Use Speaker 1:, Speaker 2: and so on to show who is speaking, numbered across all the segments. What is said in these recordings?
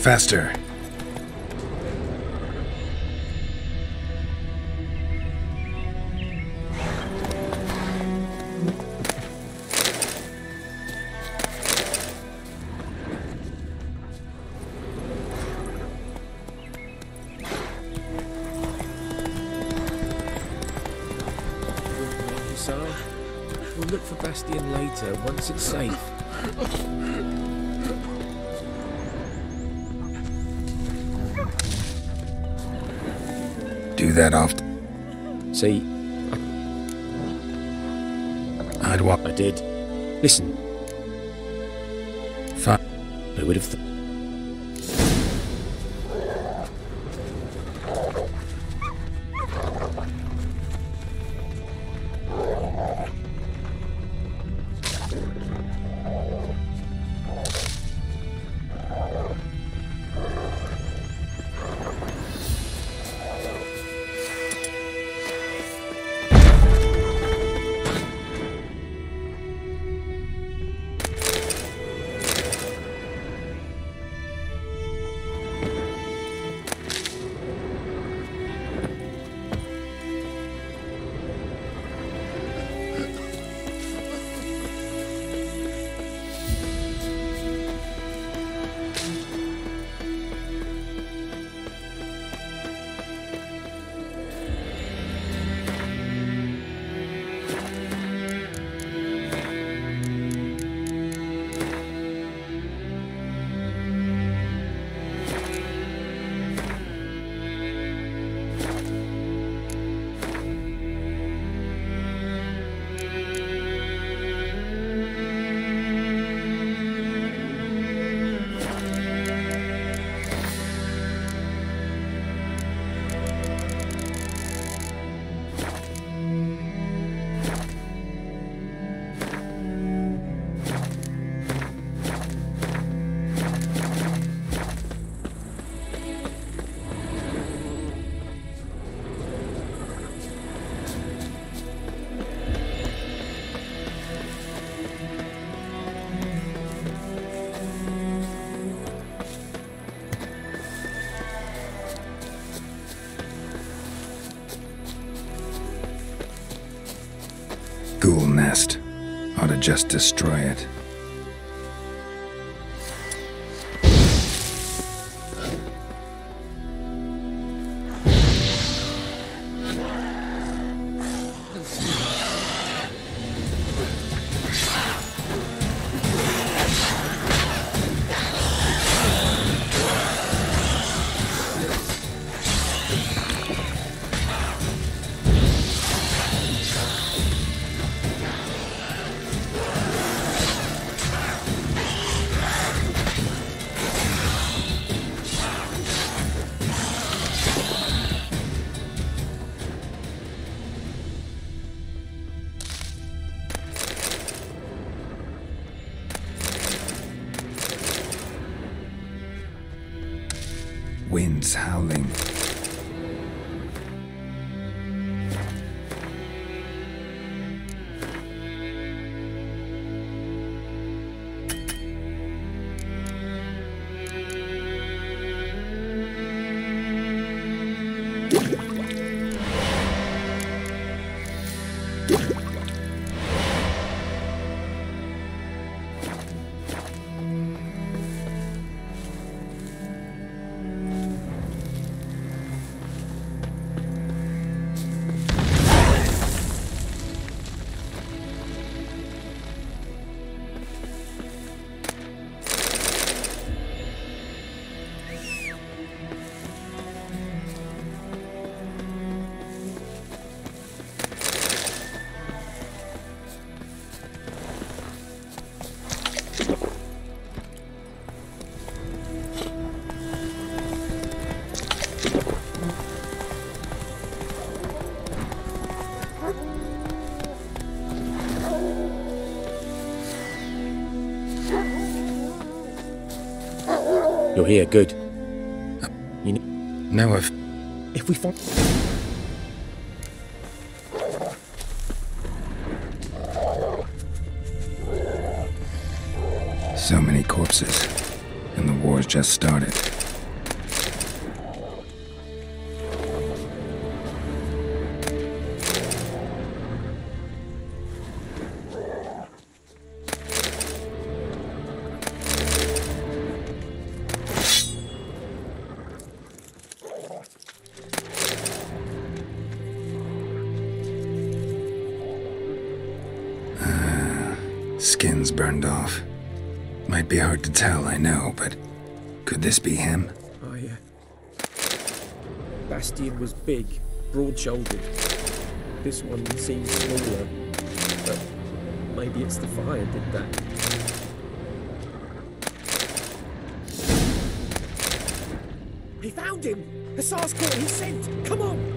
Speaker 1: Faster.
Speaker 2: We'll look for Bastion later, once it's safe.
Speaker 1: Do that often.
Speaker 2: See,
Speaker 1: I'd walk.
Speaker 2: I did. Listen,
Speaker 1: Fine.
Speaker 2: I would have
Speaker 1: Ghoul nest. Ought to just destroy it. Winds howling.
Speaker 2: You're here, good. You know,
Speaker 1: Now
Speaker 2: if we find...
Speaker 1: so many corpses, and the war's just started. skin's burned off. Might be hard to tell, I know, but could this be him?
Speaker 2: Oh, yeah. Bastian was big, broad-shouldered. This one seems smaller, but maybe it's the fire did that. He found him! Hussar's caught his scent! Come on!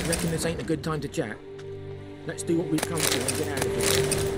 Speaker 2: Reckon this ain't a good time to chat? Let's do what we've come for and get out of here.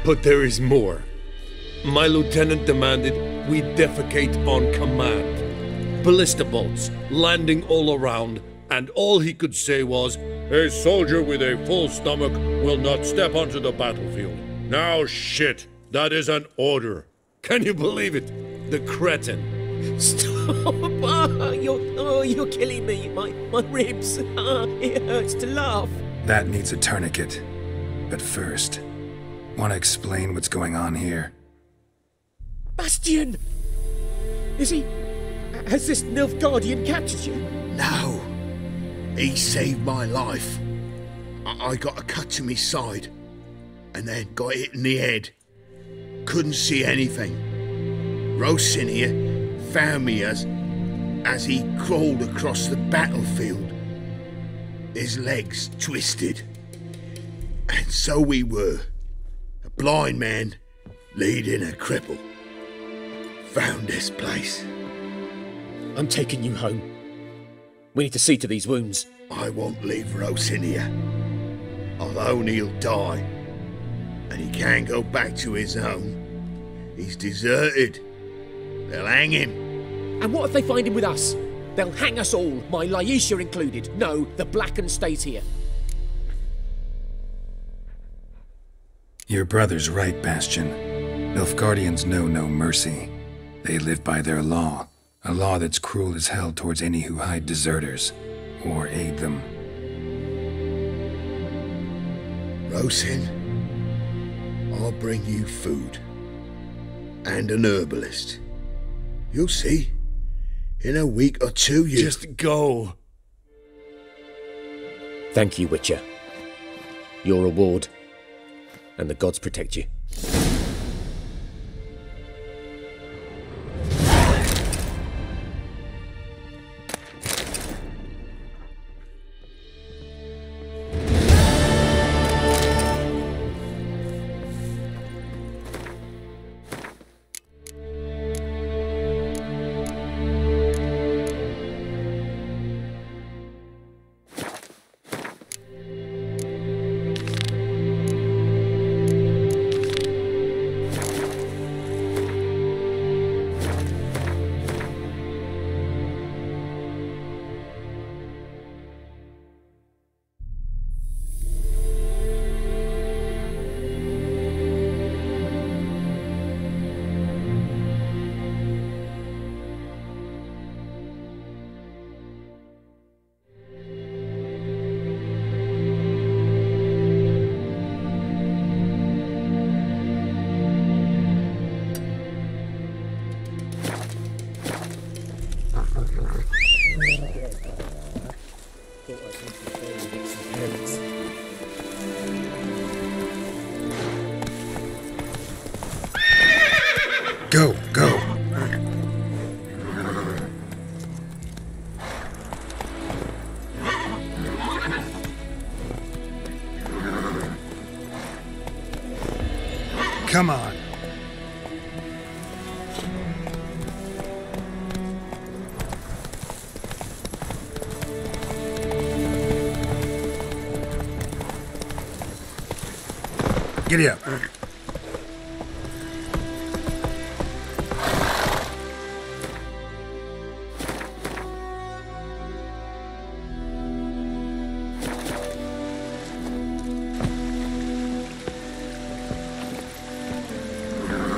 Speaker 3: But there is more. My lieutenant demanded we defecate on command. Ballista bolts landing all around, and all he could say was, "A soldier with a full stomach will not step onto the battlefield." Now shit, that is an order. Can you believe it? The cretin.
Speaker 2: Stop! You're killing me. My ribs. It hurts to laugh.
Speaker 1: That needs a tourniquet. But first, want to explain what's going on here?
Speaker 2: Bastian! Is he... Has this Nilfgaardian captured you?
Speaker 4: No. He saved my life. I got a cut to my side, and then got hit in the head. Couldn't see anything. Rosinia found me as he crawled across the battlefield. His legs twisted. And so we were. A blind man leading a cripple. Found this place.
Speaker 2: I'm taking you home. We need to see to these wounds.
Speaker 4: I won't leave Rosinia. Alone he'll die. And he can't go back to his home. He's deserted. They'll hang him.
Speaker 2: And what if they find him with us? They'll hang us all, my Laisha included. No, the Blacken stays here.
Speaker 1: Your brother's right, Bastion. Nilfgaardians know no mercy. They live by their law. A law that's cruel as hell towards any who hide deserters or aid them.
Speaker 4: Rosin, I'll bring you food. And an herbalist. You'll see. In a week or two, you...
Speaker 3: Just go.
Speaker 2: Thank you, Witcher. Your reward. And the gods protect you.
Speaker 1: Go, go. Come on. Giddy up.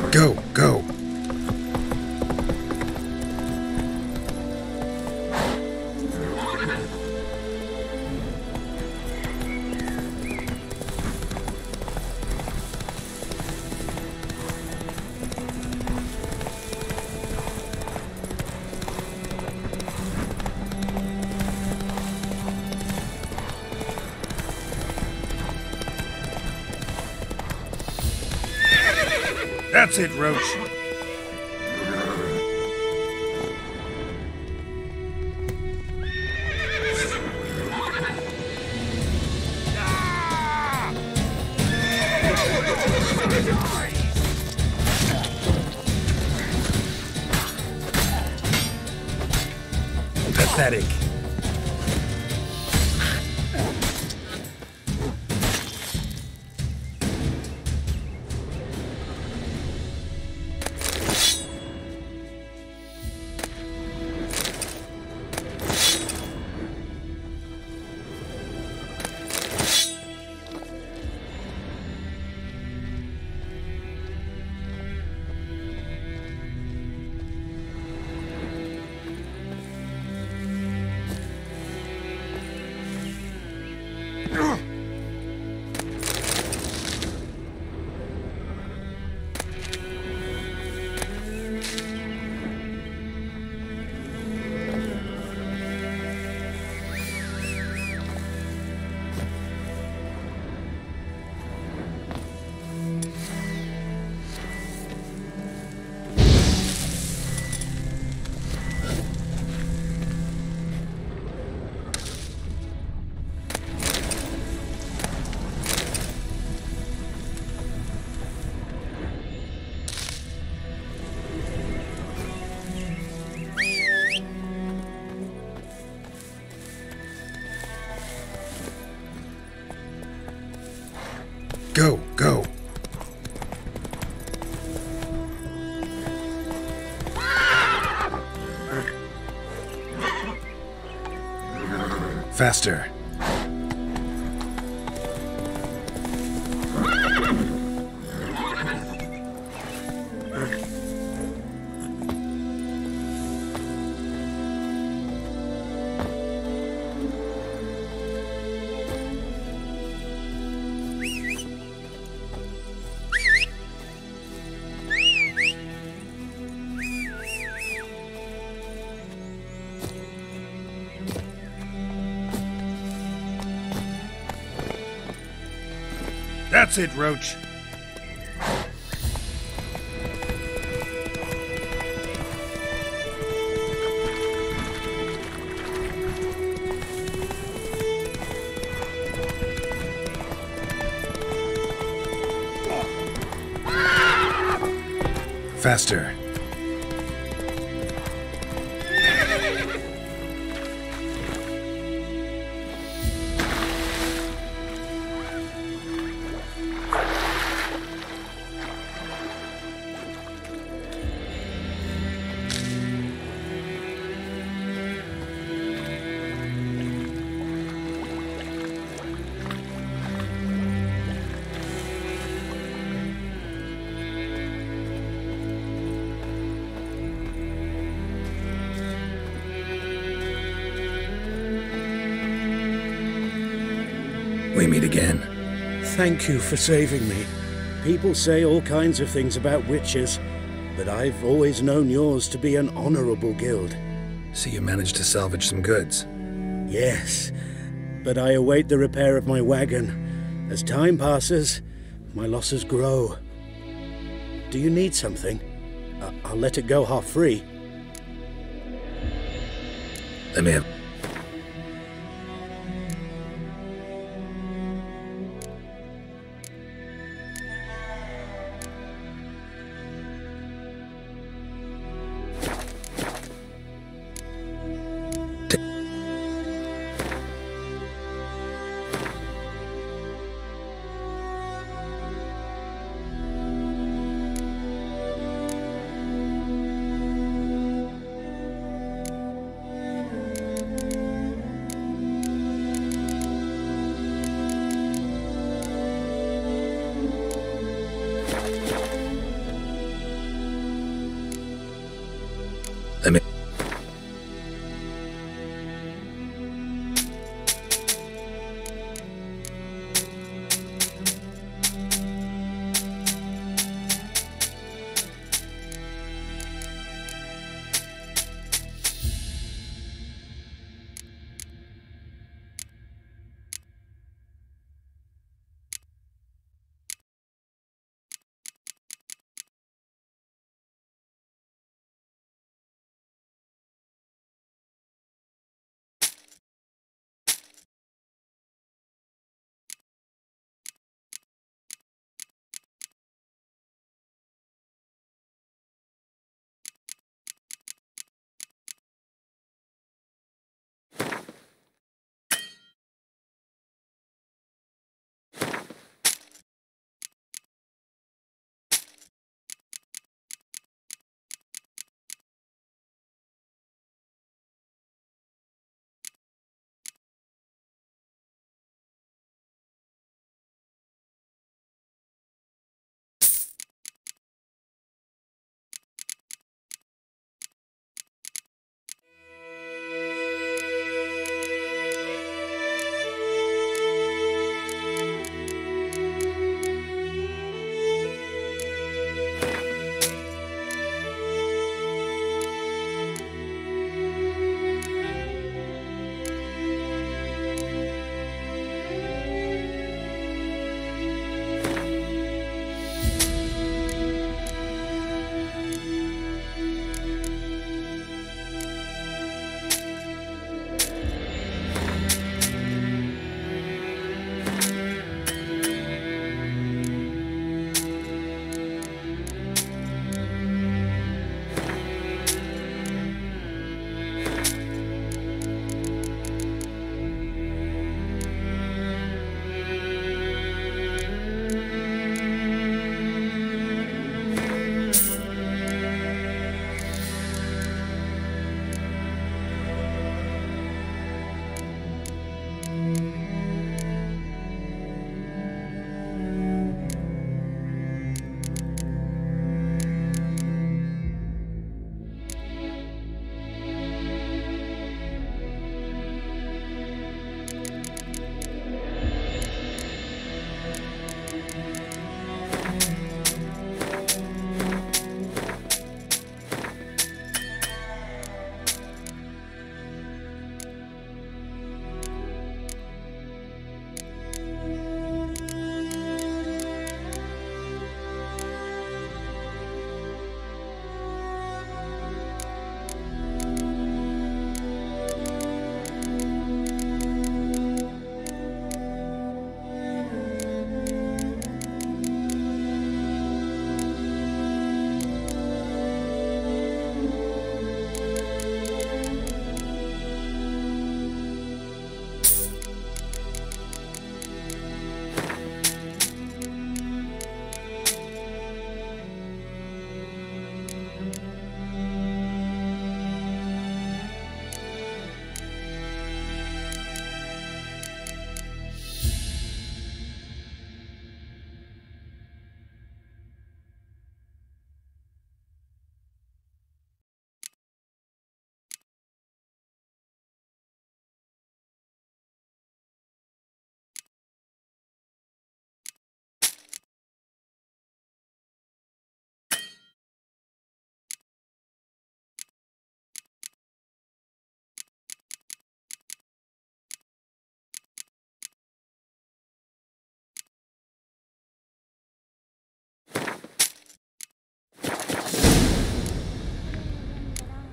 Speaker 1: Go, go. That's it, Roach. Pathetic. Go, go. Faster. That's it, Roach. Faster. We meet again.
Speaker 5: Thank you for saving me. People say all kinds of things about witches, but I've always known yours to be an honorable guild.
Speaker 1: So you managed to salvage some goods?
Speaker 5: Yes, but I await the repair of my wagon. As time passes, my losses grow. Do you need something? I'll let it go half-free.
Speaker 1: Let me have...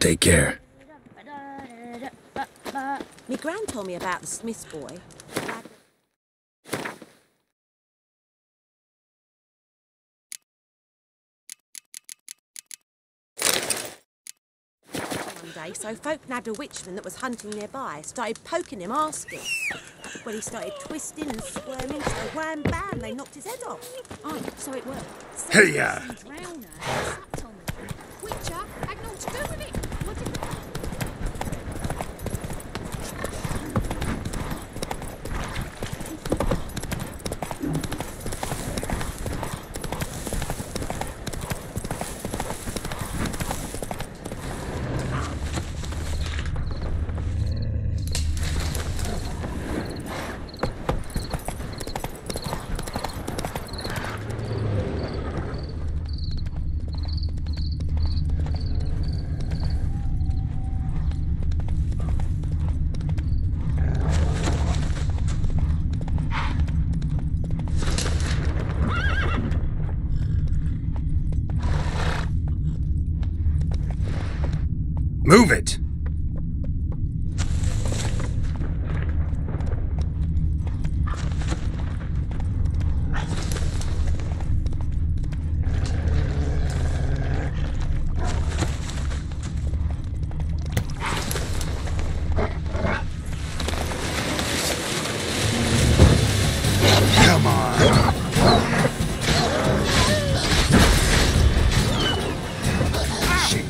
Speaker 1: Take care.
Speaker 6: My gran told me about the Smith's boy. One day, so folk nabbed a witchman that was hunting nearby, started poking him, asking. Well, he started twisting and squirming, so wham bam, they knocked his head off.
Speaker 7: Oh, so it worked.
Speaker 1: Hey-ya!
Speaker 7: Witcher had naught to do with it. What did
Speaker 1: Move it! Come on! Shit!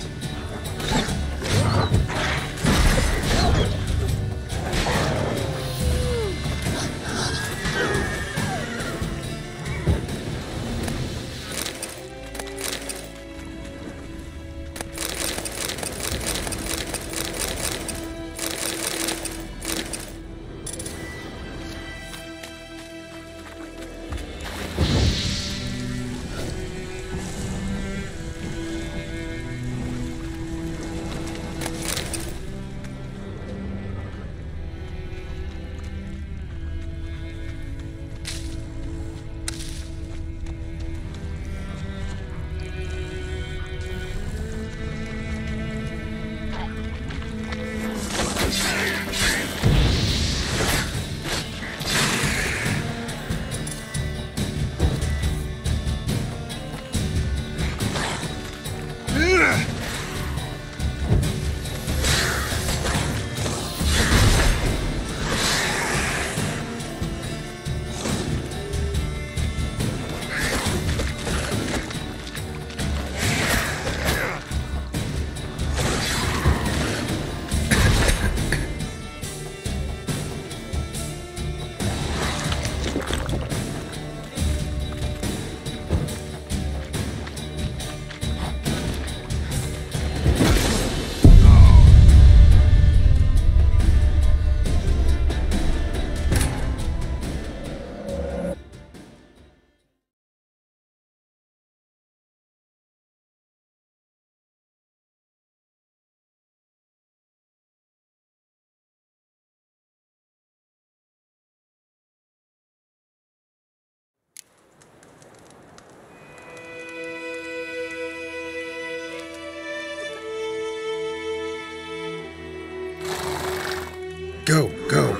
Speaker 1: Go, go.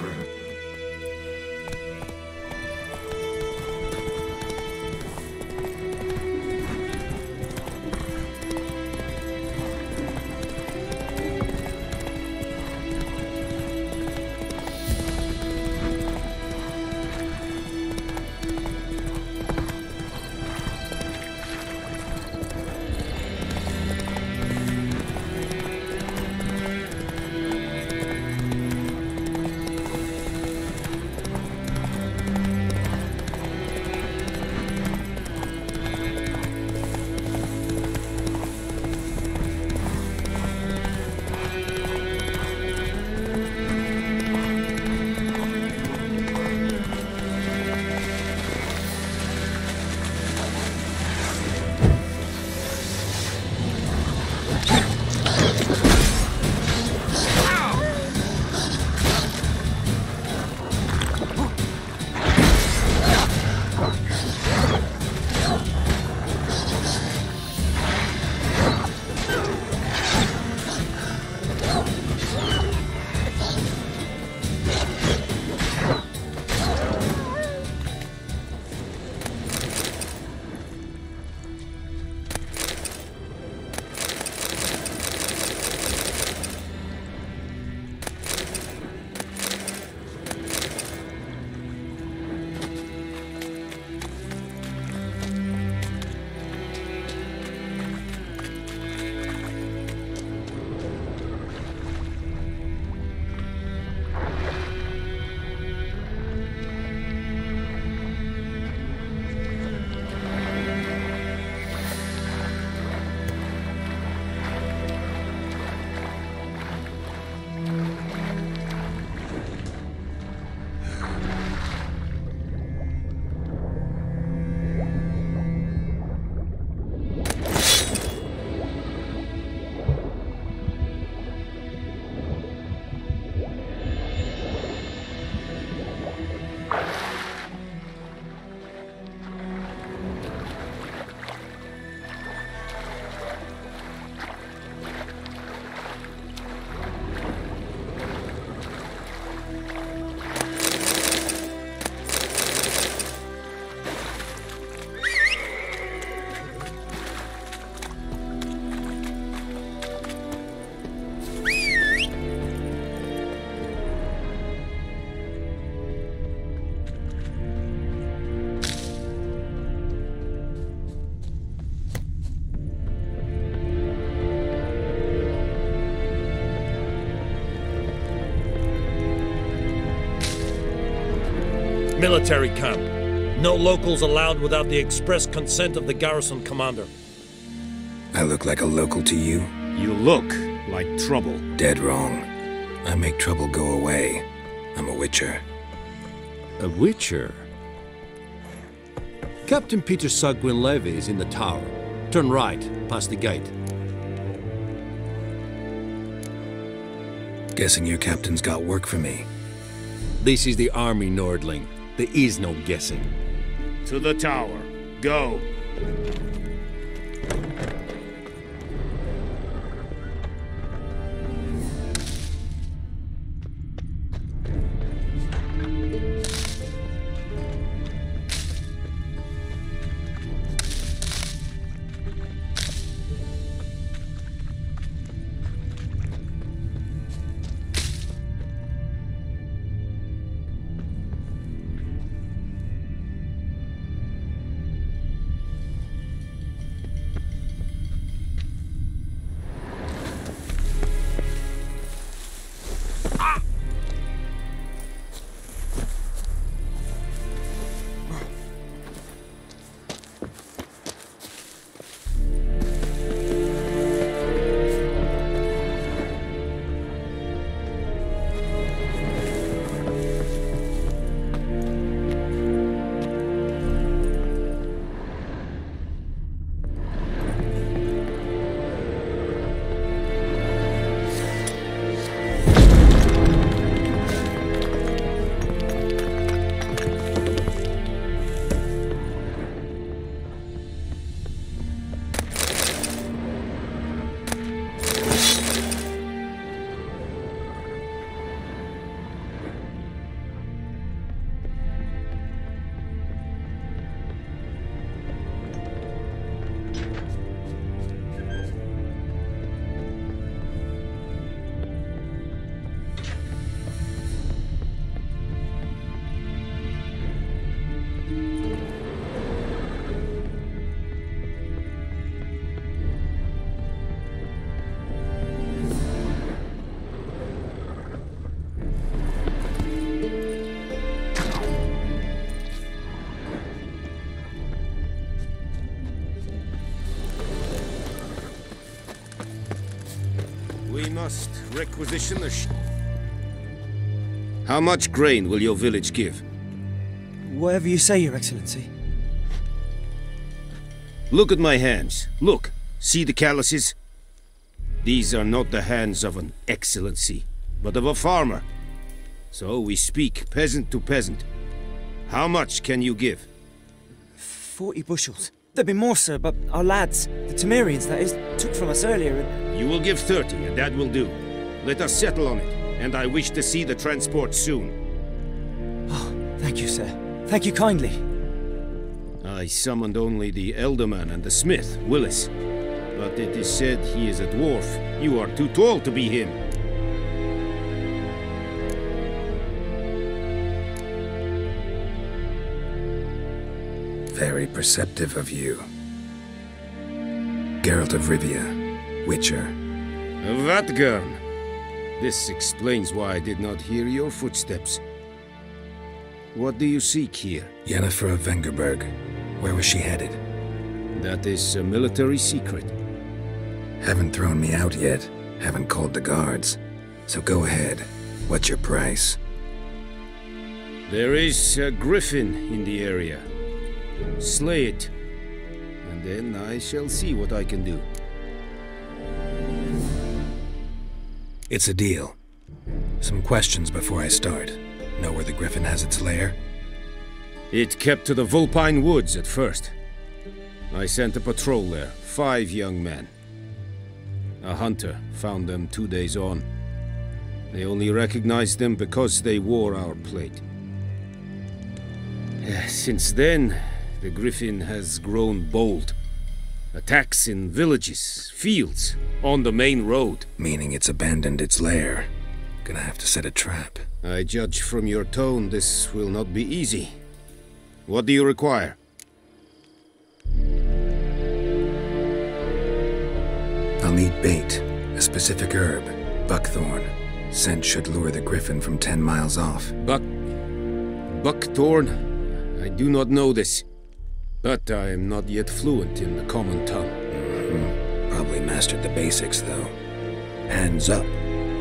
Speaker 3: Military camp. No locals allowed without the express consent of the garrison commander.
Speaker 1: I look like a local to you?
Speaker 8: You look like trouble.
Speaker 1: Dead wrong. I make trouble go away. I'm a witcher.
Speaker 9: A witcher? Captain Peter Saar Gwynleve is in the tower. Turn right, past the gate.
Speaker 1: Guessing your captain's got work for me.
Speaker 9: This is the army, Nordling. There is no guessing.
Speaker 8: To the tower. Go.
Speaker 10: We must requisition the How much grain will your village give?
Speaker 11: Whatever you say, Your Excellency.
Speaker 10: Look at my hands. Look. See the calluses? These are not the hands of an excellency, but of a farmer. So we speak peasant to peasant. How much can you give?
Speaker 11: 40 bushels. There'd be more, sir, but our lads, the Temerians, that is, took from us earlier and...
Speaker 10: You will give 30, and that will do. Let us settle on it, and I wish to see the transport soon.
Speaker 11: Oh, thank you, sir. Thank you kindly.
Speaker 10: I summoned only the Elderman and the smith, Willis. But it is said he is a dwarf. You are too tall to be him.
Speaker 1: Very perceptive of you. Geralt of Rivia, Witcher.
Speaker 10: Vatt'ghern. This explains why I did not hear your footsteps. What do you seek here?
Speaker 1: Yennefer of Vengerberg. Where was she headed?
Speaker 10: That is a military secret.
Speaker 1: Haven't thrown me out yet. Haven't called the guards. So go ahead. What's your price?
Speaker 10: There is a griffin in the area. Slay it, and then I shall see what I can do.
Speaker 1: It's a deal. Some questions before I start. Know where the griffin has its lair?
Speaker 10: It kept to the Vulpine Woods at first. I sent a patrol there, 5 young men. A hunter found them 2 days on. They only recognized them because they wore our plate. Since then, the griffin has grown bold. Attacks in villages, fields, on the main road.
Speaker 1: Meaning it's abandoned its lair. Gonna have to set a trap.
Speaker 10: I judge from your tone this will not be easy. What do you require?
Speaker 1: I'll need bait, a specific herb, buckthorn. Scent should lure the griffin from 10 miles off.
Speaker 10: Buckthorn? I do not know this. But I am not yet fluent in the common tongue.
Speaker 1: Probably mastered the basics, though. Hands up.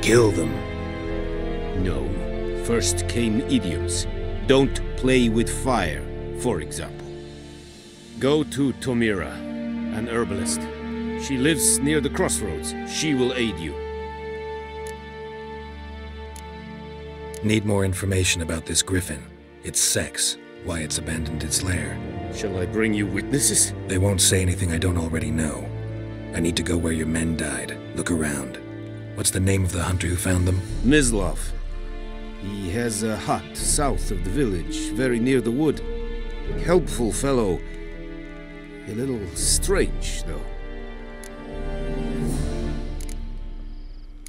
Speaker 1: Kill them.
Speaker 10: No. First came idioms. Don't play with fire, for example. Go to Tomira, an herbalist. She lives near the crossroads. She will aid you.
Speaker 1: Need more information about this griffin. Its sex, why it's abandoned its lair.
Speaker 10: Shall I bring you witnesses?
Speaker 1: They won't say anything I don't already know. I need to go where your men died. Look around. What's the name of the hunter who found them?
Speaker 10: Mislav. He has a hut south of the village, very near the wood. Helpful fellow. A little strange, though.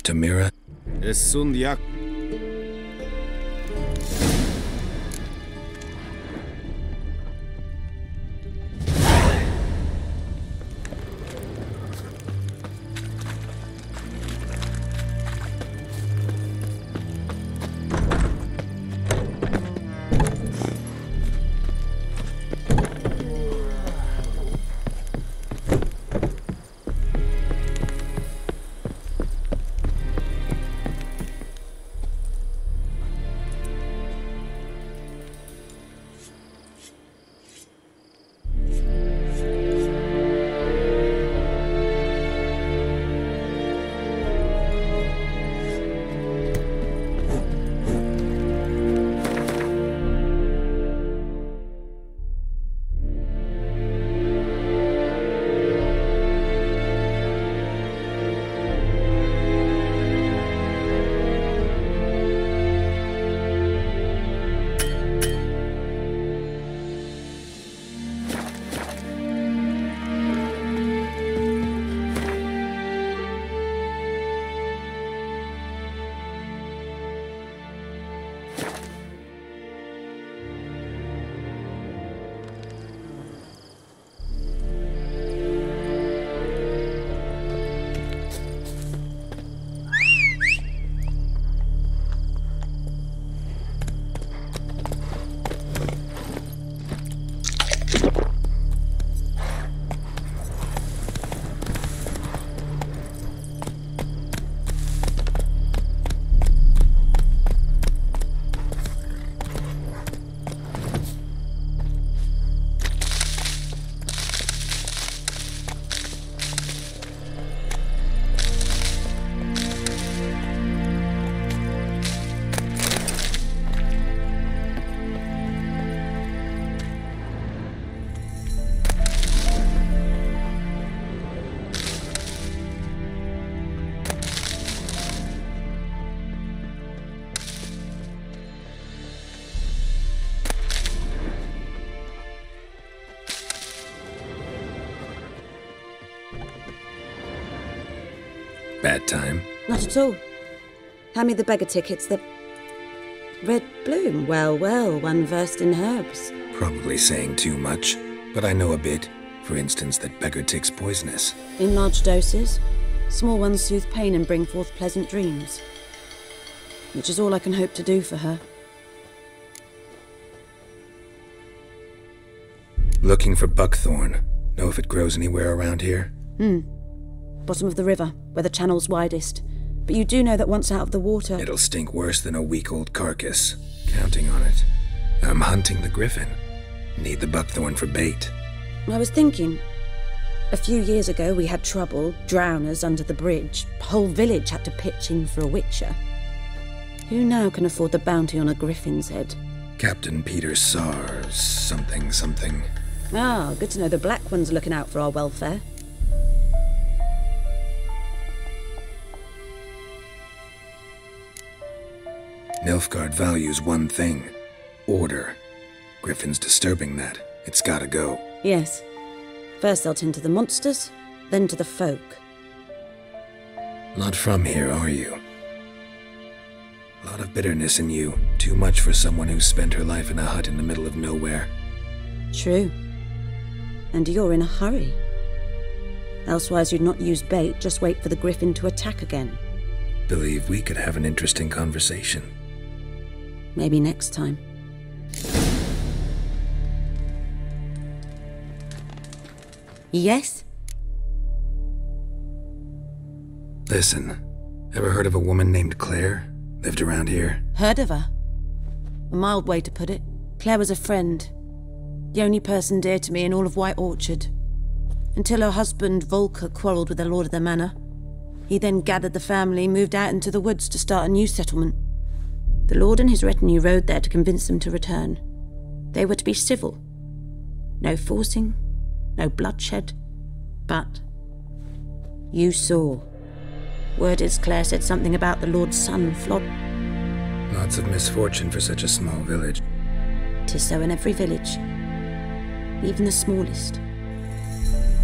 Speaker 1: Tomira?
Speaker 10: Esundiak.
Speaker 1: Bad time?
Speaker 6: Not at all. Hand me the beggar tickets. The red bloom. Well, well, one versed in herbs.
Speaker 1: Probably saying too much, but I know a bit. For instance, that beggar tick's poisonous.
Speaker 6: In large doses. Small ones soothe pain and bring forth pleasant dreams. Which is all I can hope to do for her.
Speaker 1: Looking for buckthorn. Know if it grows anywhere around here?
Speaker 6: Bottom of the river, where the channel's widest. But you do know that once out of the water...
Speaker 1: It'll stink worse than a week-old carcass. Counting on it. I'm hunting the griffin. Need the buckthorn for bait.
Speaker 6: I was thinking... A few years ago we had trouble, drowners under the bridge. Whole village had to pitch in for a witcher. Who now can afford the bounty on a griffin's head?
Speaker 1: Captain Peter Sar... something.
Speaker 6: Ah, good to know the Black One's looking out for our welfare.
Speaker 1: Nilfgaard values one thing. Order. Griffin's disturbing that. It's gotta go.
Speaker 6: Yes. First they'll tend to the monsters, then to the folk.
Speaker 1: Not from here, are you? A lot of bitterness in you. Too much for someone who's spent her life in a hut in the middle of nowhere.
Speaker 6: True. And you're in a hurry. Elsewise you'd not use bait, just wait for the griffin to attack again.
Speaker 1: Believe we could have an interesting conversation.
Speaker 6: Maybe next time. Yes?
Speaker 1: Listen, ever heard of a woman named Claire? Lived around here?
Speaker 6: Heard of her? A mild way to put it. Claire was a friend. The only person dear to me in all of White Orchard. Until her husband, Volker, quarrelled with the lord of the manor. He then gathered the family, moved out into the woods to start a new settlement. The lord and his retinue rode there to convince them to return. They were to be civil. No forcing, no bloodshed. But you saw. Word is Claire said something about the lord's son, Flod.
Speaker 1: Lots of misfortune for such a small village.
Speaker 6: 'Tis so in every village. Even the smallest.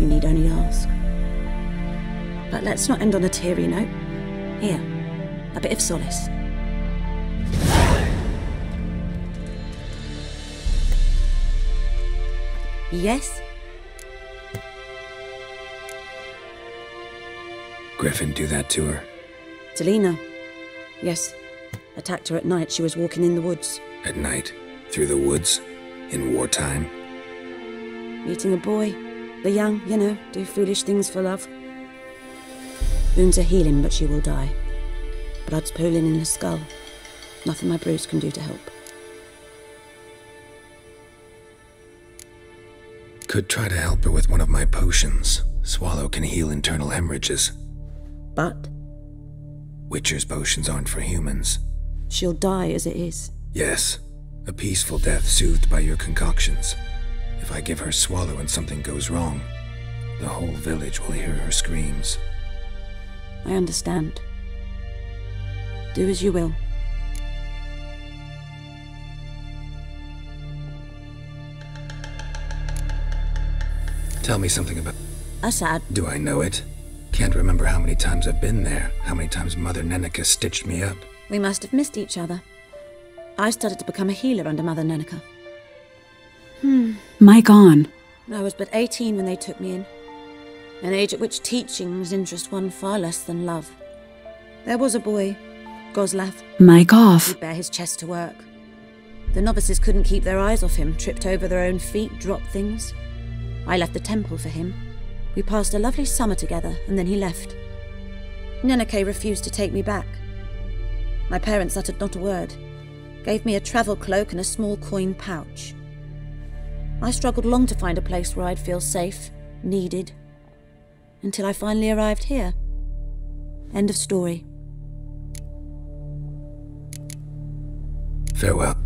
Speaker 6: You need only ask. But let's not end on a teary note. Here, a bit of solace. Yes?
Speaker 1: Griffin do that to her?
Speaker 6: Selena. Yes. Attacked her at night. She was walking in the woods.
Speaker 1: At night? Through the woods? In wartime?
Speaker 6: Meeting a boy. The young, you know, do foolish things for love. Wounds are healing, but she will die. Blood's pooling in her skull. Nothing my bruise can do to help.
Speaker 1: Could try to help her with one of my potions. Swallow can heal internal hemorrhages.
Speaker 6: But?
Speaker 1: Witcher's potions aren't for humans.
Speaker 6: She'll die as it is.
Speaker 1: Yes. A peaceful death soothed by your concoctions. If I give her Swallow and something goes wrong, the whole village will hear her screams.
Speaker 6: I understand. Do as you will.
Speaker 1: Tell me something about...
Speaker 6: Assad.
Speaker 1: Do I know it? Can't remember how many times I've been there, how many times Mother Neneka stitched me up.
Speaker 6: We must have missed each other. I started to become a healer under Mother Neneka.
Speaker 12: Mic on.
Speaker 6: I was but 18 when they took me in. An age at which teachings interest one far less than love. There was a boy, Goslav.
Speaker 12: Mic off.
Speaker 6: He'd bear his chest to work. The novices couldn't keep their eyes off him, tripped over their own feet, dropped things. I left the temple for him. We passed a lovely summer together, and then he left. Neneke refused to take me back. My parents uttered not a word, gave me a travel cloak and a small coin pouch. I struggled long to find a place where I'd feel safe, needed, until I finally arrived here. End of story.
Speaker 1: Farewell.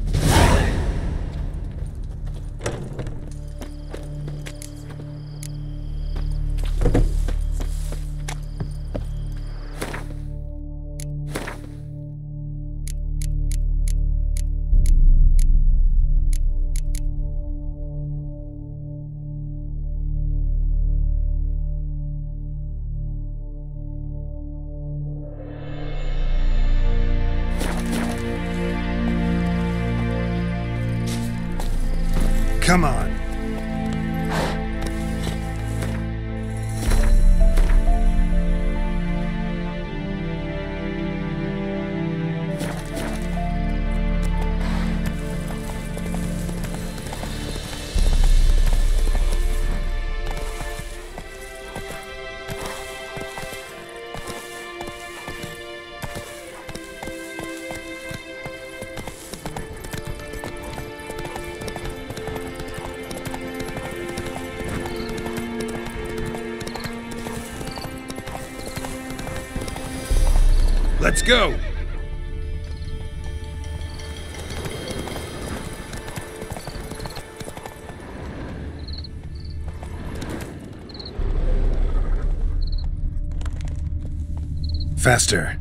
Speaker 1: Come on.
Speaker 3: Let's go!
Speaker 1: Faster.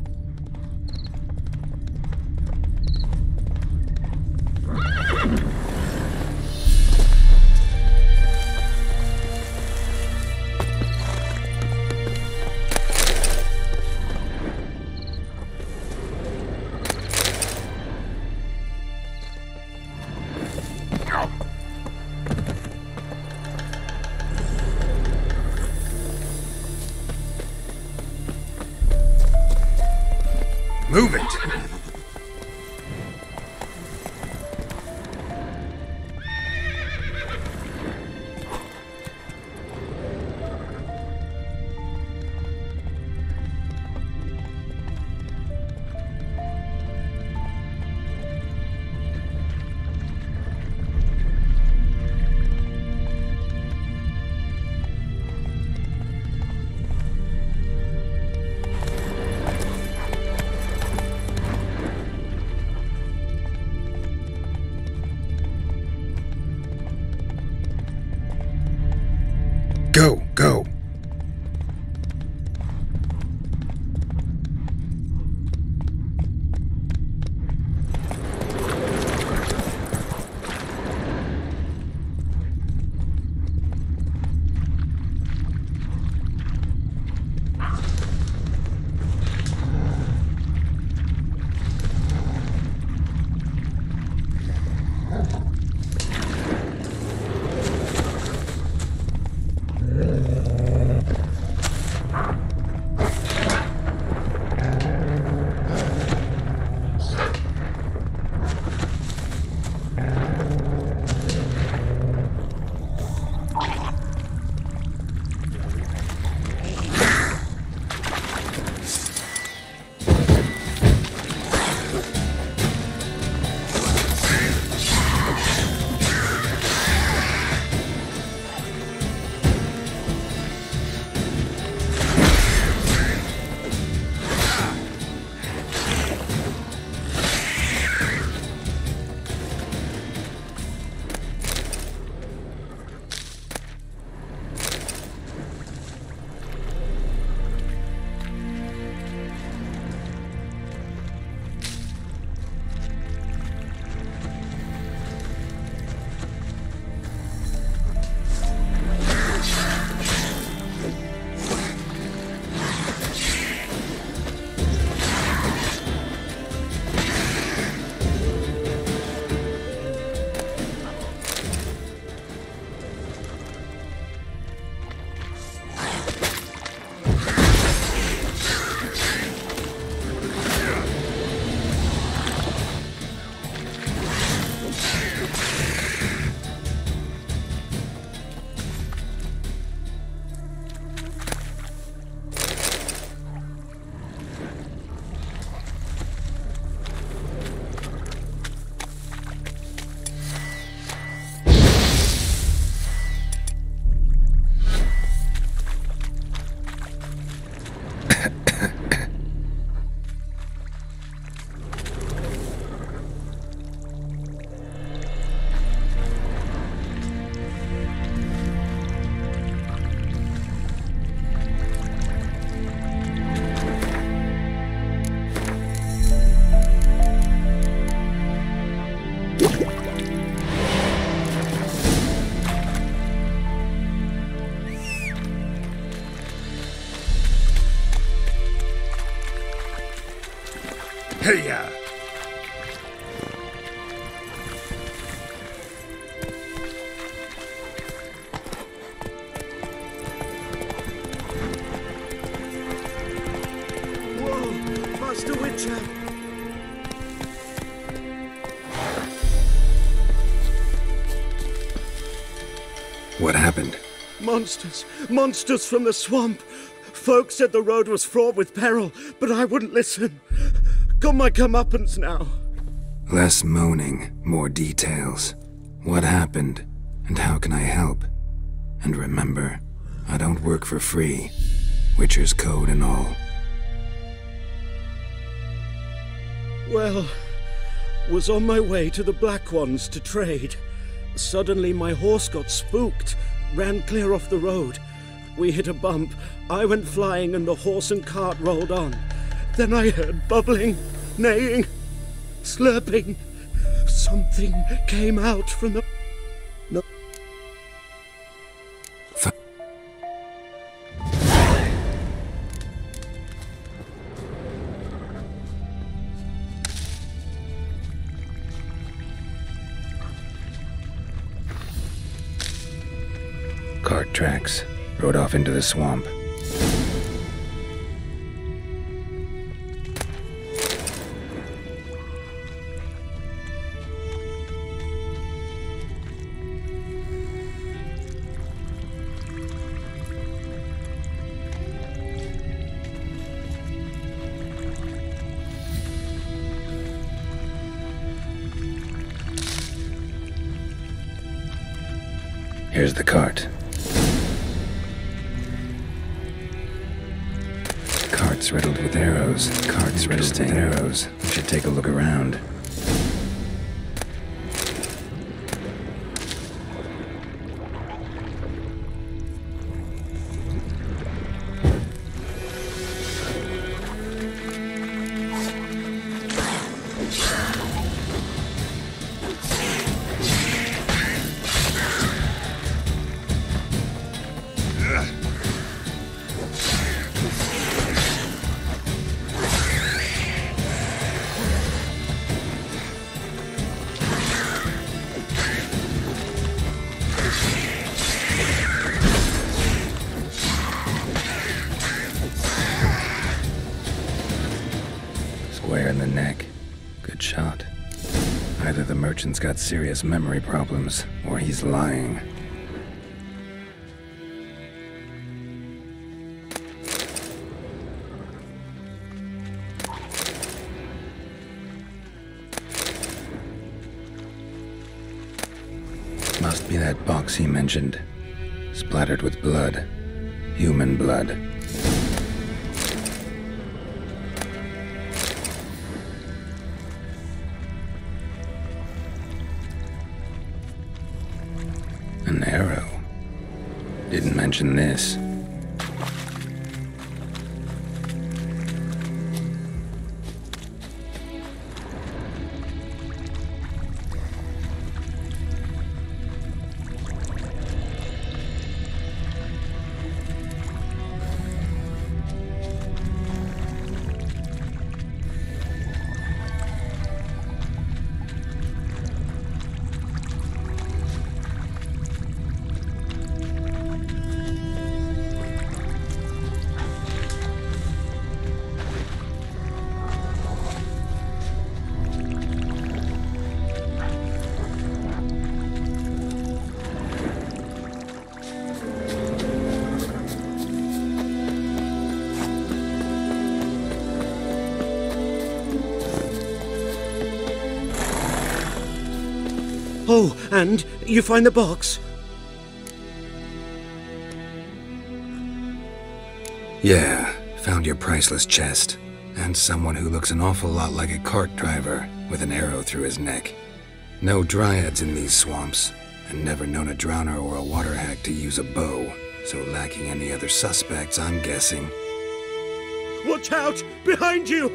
Speaker 1: What happened?
Speaker 5: Monsters! Monsters from the swamp! Folk said the road was fraught with peril, but I wouldn't listen. Got my comeuppance now.
Speaker 1: Less moaning, more details. What happened, and how can I help? And remember, I don't work for free. Witcher's code and all.
Speaker 5: Well, was on my way to the Black Ones to trade. Suddenly my horse got spooked, ran clear off the road. We hit a bump, I went flying and the horse and cart rolled on. Then I heard bubbling, neighing, slurping. Something came out from the... No.
Speaker 1: Cart tracks. Rode off into the swamp. Here's the cart. Cart's riddled with arrows. Cart's riddled with arrows. We should take a look around. Square in the neck. Good shot. Either the merchant's got serious memory problems, or he's lying. Must be that box he mentioned. Splattered with blood. Human blood. An arrow. Didn't mention this.
Speaker 5: Oh, and you find the box?
Speaker 1: Yeah, found your priceless chest. And someone who looks an awful lot like a cart driver, with an arrow through his neck. No dryads in these swamps, and never known a drowner or a water hack to use a bow, so lacking any other suspects, I'm guessing.
Speaker 5: Watch out! Behind you!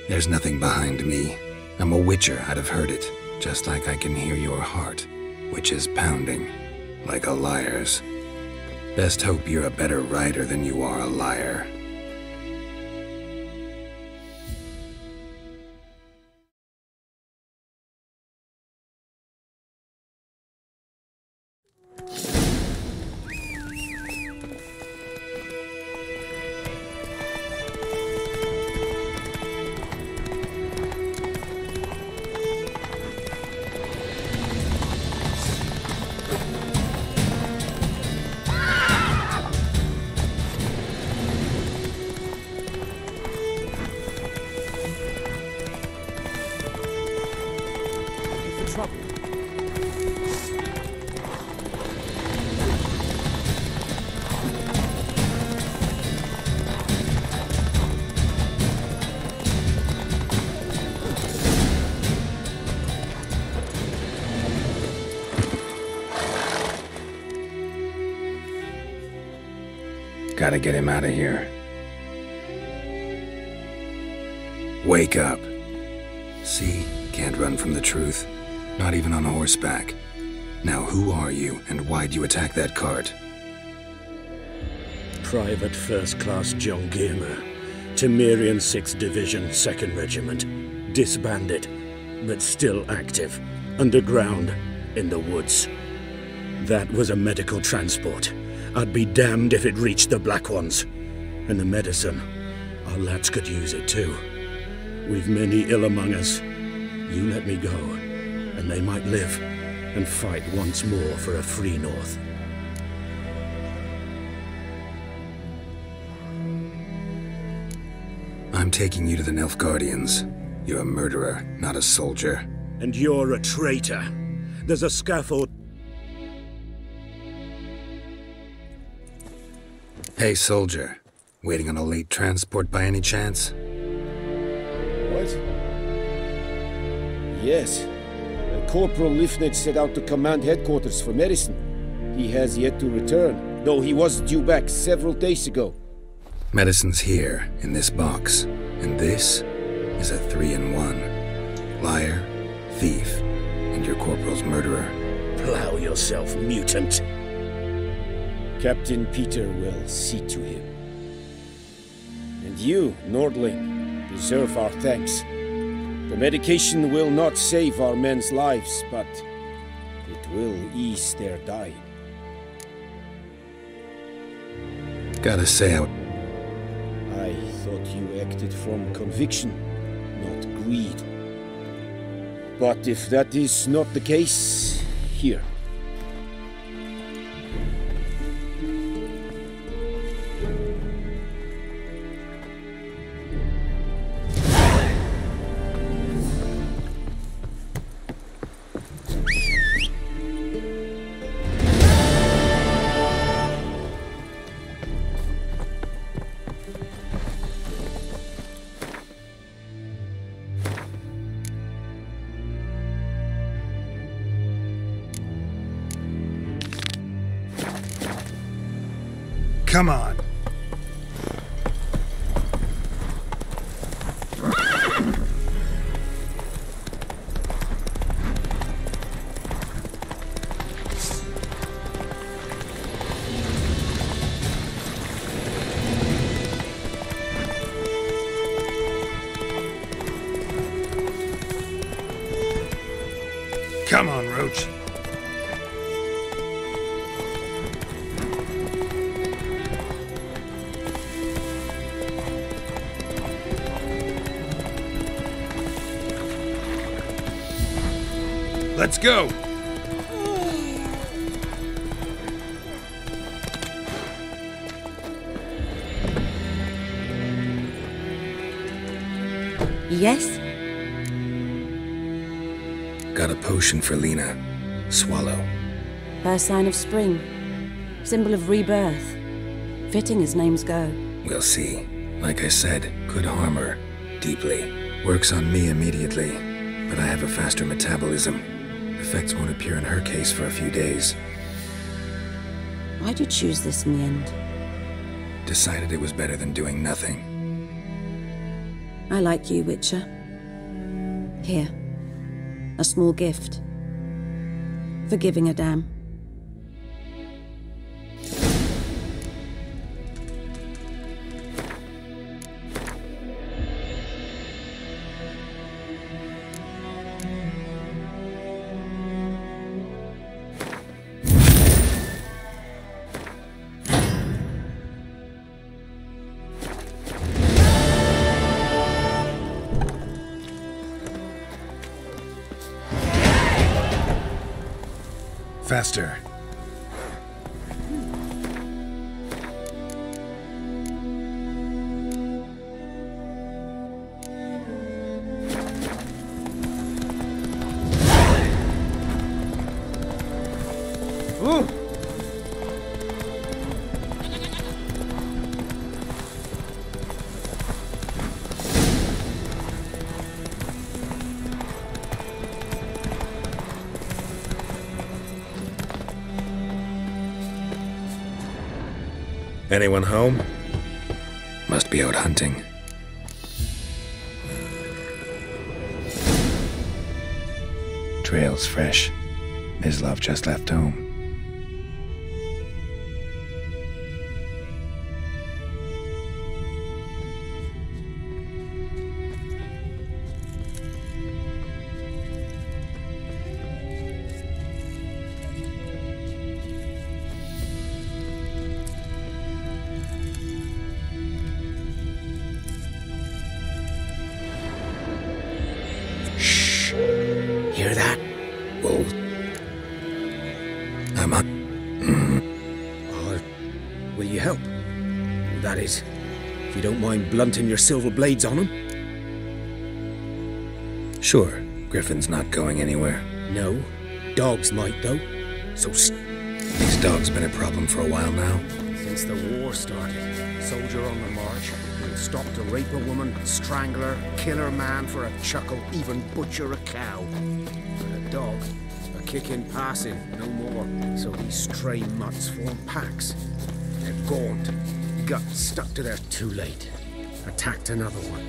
Speaker 1: There's nothing behind me. I'm a witcher, I'd have heard it, just like I can hear your heart, which is pounding, like a liar's. Best hope you're a better rider than you are a liar.
Speaker 2: trouble.
Speaker 1: Gotta get him out of here. Wake up. See? Can't run from the truth. Not even on horseback. Now who are you, and why'd you attack that cart?
Speaker 5: Private First Class John Giermer, Temerian 6th Division, 2nd Regiment. Disbanded, but still active. Underground, in the woods. That was a medical transport. I'd be damned if it reached the Black Ones. And the medicine, our lads could use it too. We've many ill among us. You let me go, and they might live and fight once more for a free North.
Speaker 1: I'm taking you to the Nilfgaardians. You're a murderer, not a soldier.
Speaker 5: And you're a traitor. There's a scaffold.
Speaker 1: Hey, soldier. Waiting on a late transport by any chance?
Speaker 10: What? Yes. Corporal Lifnitz set out to command headquarters for medicine. He has yet to return, though he was due back several days ago.
Speaker 1: Medicine's here, in this box. And this is a 3-in-1. Liar, thief, and your corporal's murderer.
Speaker 5: Plow yourself, mutant.
Speaker 10: Captain Peter will see to him. And you, Nordling, deserve our thanks. The medication will not save our men's lives, but it will ease their dying.
Speaker 1: Gotta say,
Speaker 10: I thought you acted from conviction, not greed. But if that is not the case, here.
Speaker 1: come on. Come on, Roach. Let's go!
Speaker 6: Yes?
Speaker 1: Got a potion for Lena. Swallow.
Speaker 6: First sign of spring. Symbol of rebirth. Fitting as names go.
Speaker 1: We'll see. Like I said, could harm her. Deeply. Works on me immediately. But I have a faster metabolism. Effects won't appear in her case for a few days.
Speaker 6: Why'd you choose this in the end?
Speaker 1: Decided it was better than doing nothing.
Speaker 6: I like you, Witcher. Here. A small gift. For giving a damn.
Speaker 1: Faster. Anyone home? Must be out hunting. Trail's fresh. Mislav just left home.
Speaker 5: Hear that?
Speaker 1: Wolves. I'm on.
Speaker 5: Will you help? That is, if you don't mind blunting your silver blades on them.
Speaker 1: Sure, Griffin's not going anywhere.
Speaker 5: No, dogs might though. So
Speaker 1: These dogs been a problem for a while now.
Speaker 12: Since the war started, soldier on the march. He'll stop to rape a woman, strangle her, kill her man for a chuckle, even butcher a cow. But a dog, a kick in passing, no more. So these stray mutts form packs. They're gaunt, guts stuck to their too late. Attacked another one.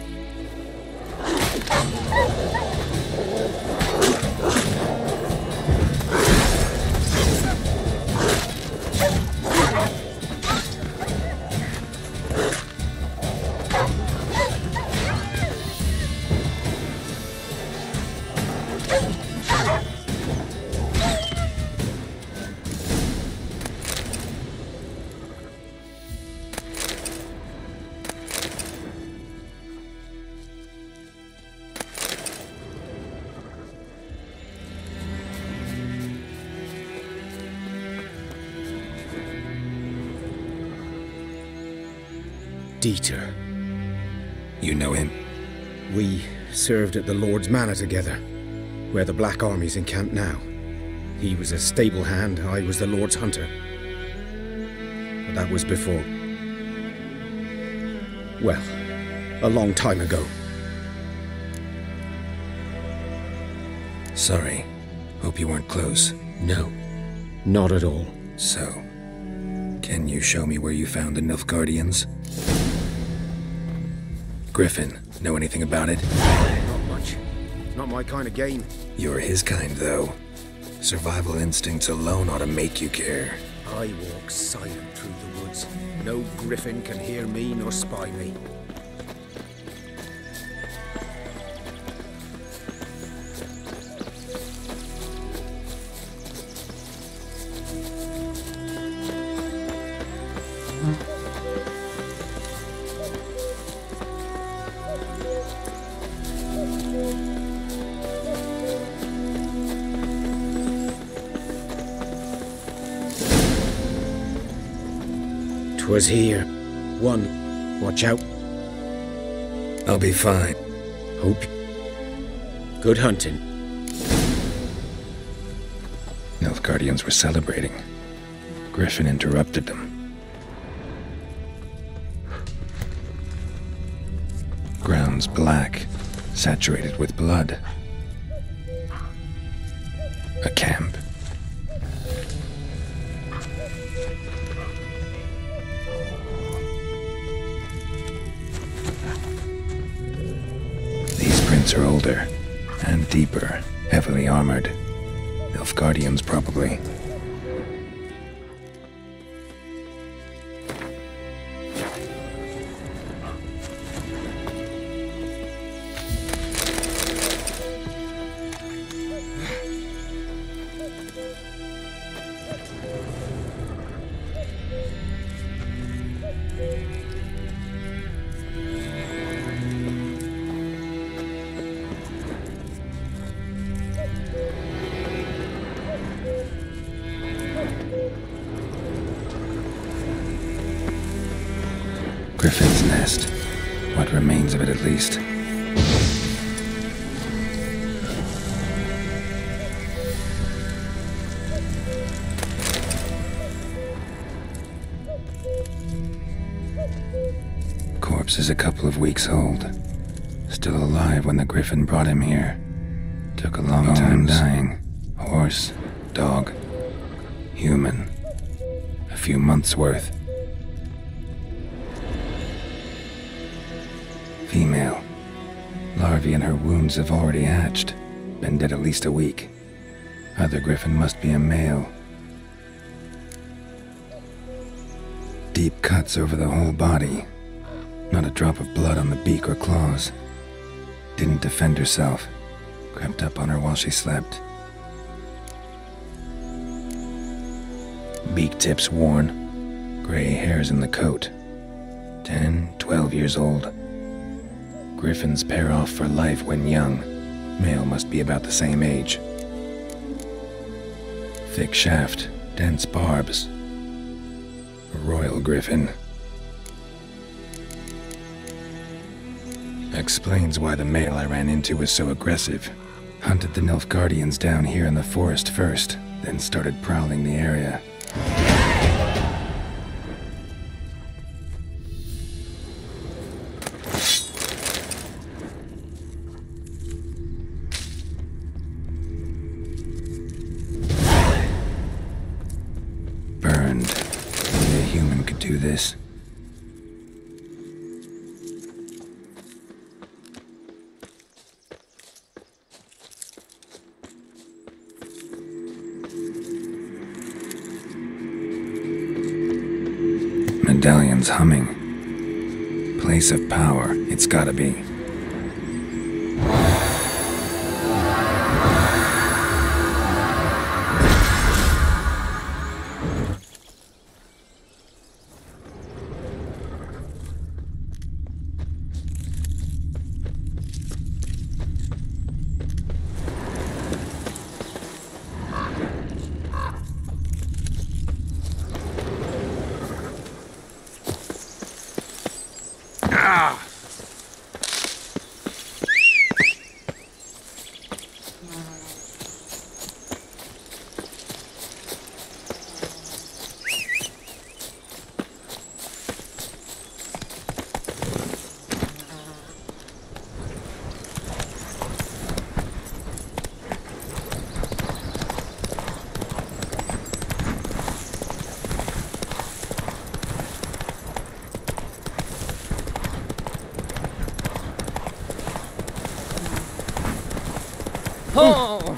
Speaker 5: Dieter.
Speaker 1: You know him?
Speaker 5: We served at the Lord's Manor together, where the Black Army's encamped now. He was a stable hand, I was the Lord's hunter. But that was before... well, a long time ago.
Speaker 1: Sorry. Hope you weren't close.
Speaker 5: No, not at all.
Speaker 1: So, can you show me where you found the Nilfgaardians? Griffin, know anything about it?
Speaker 12: Not much. Not my kind of game.
Speaker 1: You're his kind, though. Survival instincts alone ought to make you care.
Speaker 12: I walk silent through the woods. No griffin can hear me nor spy me.
Speaker 5: Was here. One, watch out.
Speaker 1: I'll be fine.
Speaker 5: Hope. Good hunting.
Speaker 1: Nilfgaardians were celebrating. Griffin interrupted them. Ground's black, saturated with blood. A camp. Are older and deeper, heavily armored. Nilfgaardians, probably. Griffin's nest. What remains of it, at least. corpse is a couple of weeks old. Still alive when the Griffin brought him here. Took a long time dying. Horse, dog, human. A few months' worth. Female. Larvae in her wounds have already hatched. Been dead at least a week. Other Griffin must be a male. Deep cuts over the whole body. Not a drop of blood on the beak or claws. Didn't defend herself. Crept up on her while she slept. Beak tips worn. Gray hairs in the coat. 10, 12 years old. Griffins pair off for life when young. Male must be about the same age. Thick shaft, dense barbs. A royal griffin. Explains why the male I ran into was so aggressive. Hunted the Nilfgaardians down here in the forest first, then started prowling the area. Burned. Only a human could do this. Medallion's humming. Place of power, it's gotta be.
Speaker 2: Oh!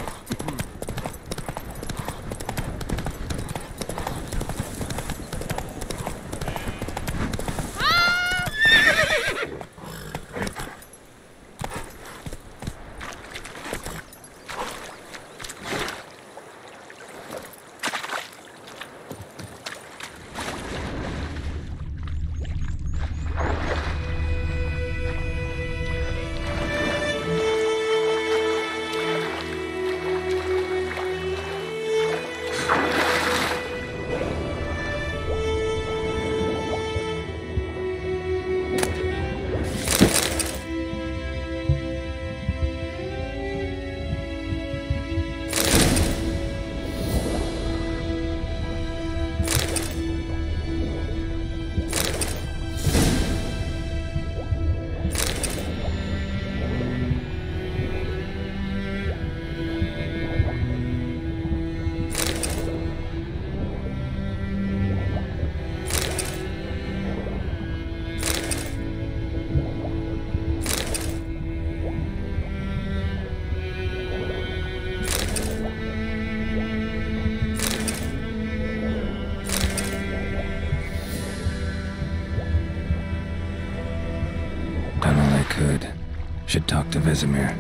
Speaker 1: Should talk to Vesemir.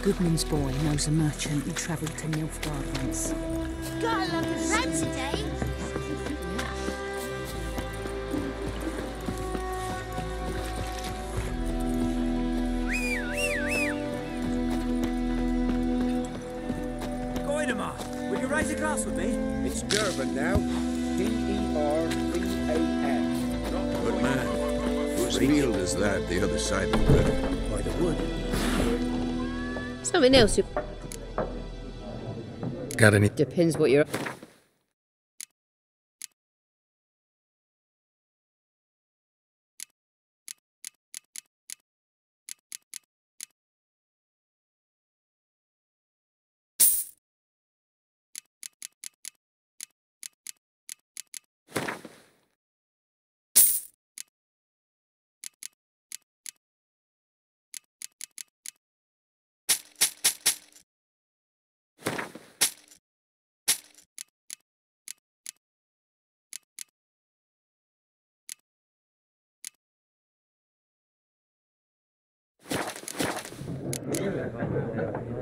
Speaker 13: Goodman's boy knows a merchant who travelled to Nilfgaard once.
Speaker 7: Got a lovely friend today.
Speaker 11: Voidemar, will you raise a glass with me?
Speaker 14: It's Durban now. D-E-R-B-A-N.
Speaker 15: But man, whose field is that, the other side of the river?
Speaker 14: By the wood.
Speaker 16: Something else you...
Speaker 1: Got any?
Speaker 16: Depends what you're...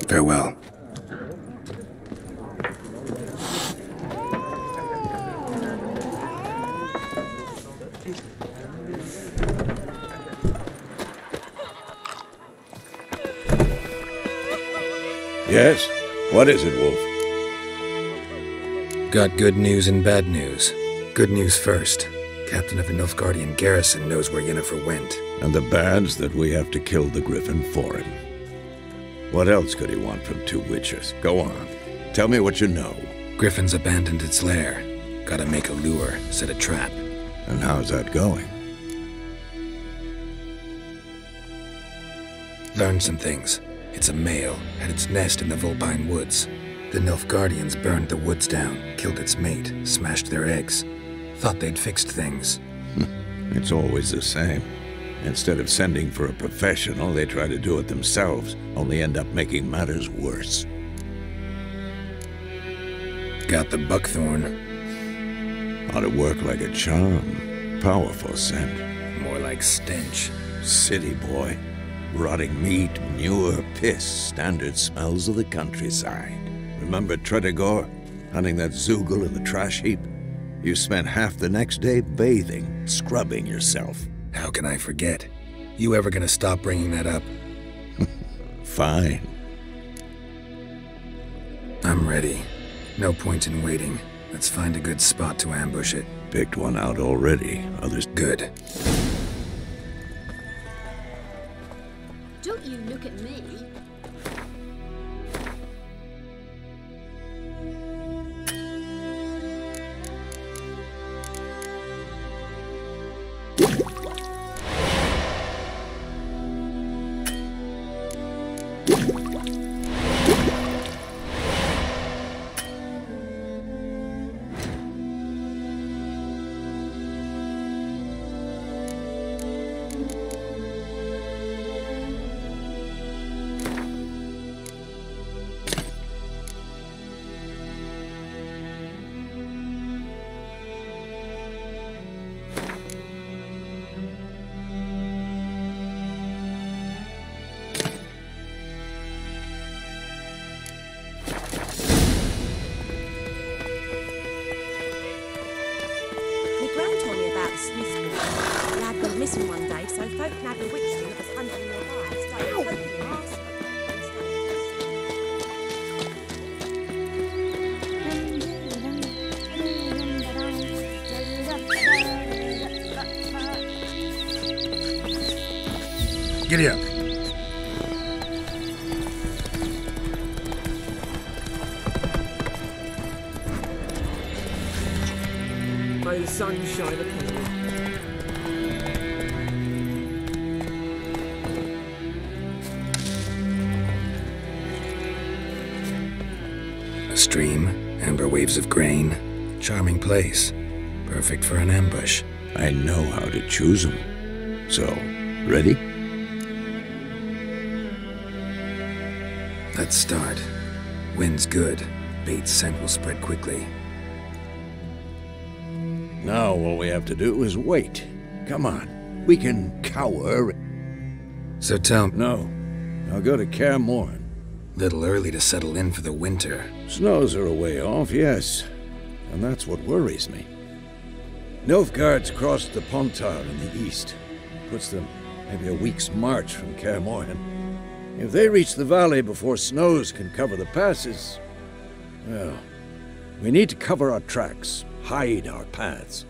Speaker 1: Farewell.
Speaker 15: Yes? What is it, Wolf?
Speaker 1: Got good news and bad news. Good news first. Captain of the Nilfgaardian garrison knows where Yennefer went.
Speaker 15: And the bad's that we have to kill the Griffin for him. What else could he want from two witches? Go on. Tell me what you know.
Speaker 1: Griffin's abandoned its lair. Gotta make a lure, set a trap.
Speaker 15: And how's that going?
Speaker 1: Learned some things. It's a male, had its nest in the Vulpine Woods. The Nilfgaardians burned the woods down, killed its mate, smashed their eggs. Thought they'd fixed things.
Speaker 15: It's always the same. Instead of sending for a professional, they try to do it themselves, only end up making matters worse.
Speaker 1: Got the buckthorn.
Speaker 15: Ought to work like a charm. Powerful scent.
Speaker 1: More like stench.
Speaker 15: City boy. Rotting meat, manure, piss, standard smells of the countryside. Remember Tretogor? Hunting that Zoogle in the trash heap? You spent half the next day bathing, scrubbing yourself.
Speaker 1: How can I forget? You ever gonna stop bringing that up?
Speaker 15: Fine.
Speaker 1: I'm ready. No point in waiting. Let's find a good spot to ambush it.
Speaker 15: Picked one out already. Others...
Speaker 1: Good.
Speaker 7: Don't you look at me.
Speaker 17: Missing one day, so folk nabbed a witchman that was hunting your wife, started poking your arse.
Speaker 1: Giddy up.
Speaker 2: May the sun shine upon you.
Speaker 1: A stream, amber waves of grain. Charming place. Perfect for an ambush.
Speaker 15: I know how to choose them. So, ready?
Speaker 1: Let's start. Wind's good. Bait's scent will spread quickly.
Speaker 15: Now all we have to do is wait. Come on. We can cower.
Speaker 1: So tell me...
Speaker 15: No. I'll go to Kaer Morhen.
Speaker 1: Little early to settle in for the winter.
Speaker 15: Snows are a way off, yes. And that's what worries me. Nilfgaard's crossed the Pontar in the east. Puts them maybe a week's march from Kaer Morhen. If they reach the valley before snows can cover the passes, Well, we need to cover our tracks, hide our paths.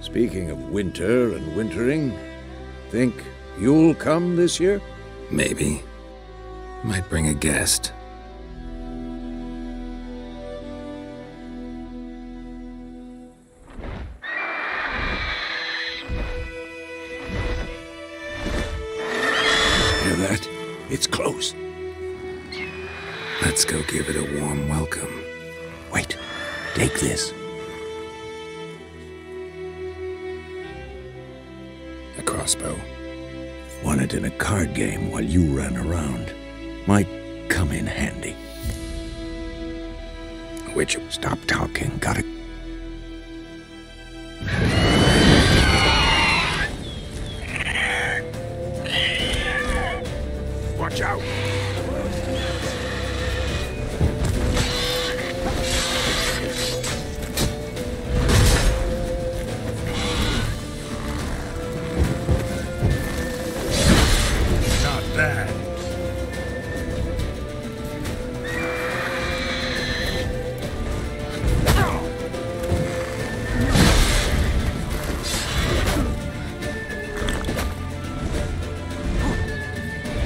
Speaker 15: Speaking of winter and wintering, think you'll come this year?
Speaker 1: Maybe. Might bring a guest.
Speaker 15: Hear that? It's close.
Speaker 1: Let's go give it a warm welcome.
Speaker 15: Wait, take this.
Speaker 1: A crossbow.
Speaker 15: Won it in a card game while you ran around. Might come in handy.
Speaker 1: Which?
Speaker 15: Stop talking. Gotta...
Speaker 4: Watch out!
Speaker 1: Not bad.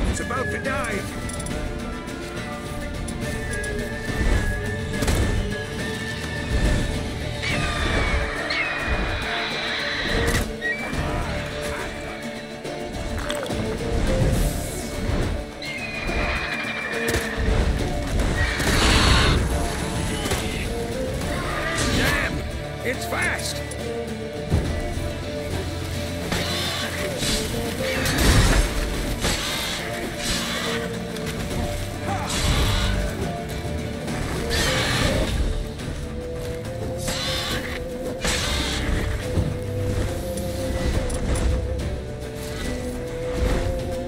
Speaker 4: It's about to die! Damn! It's fast!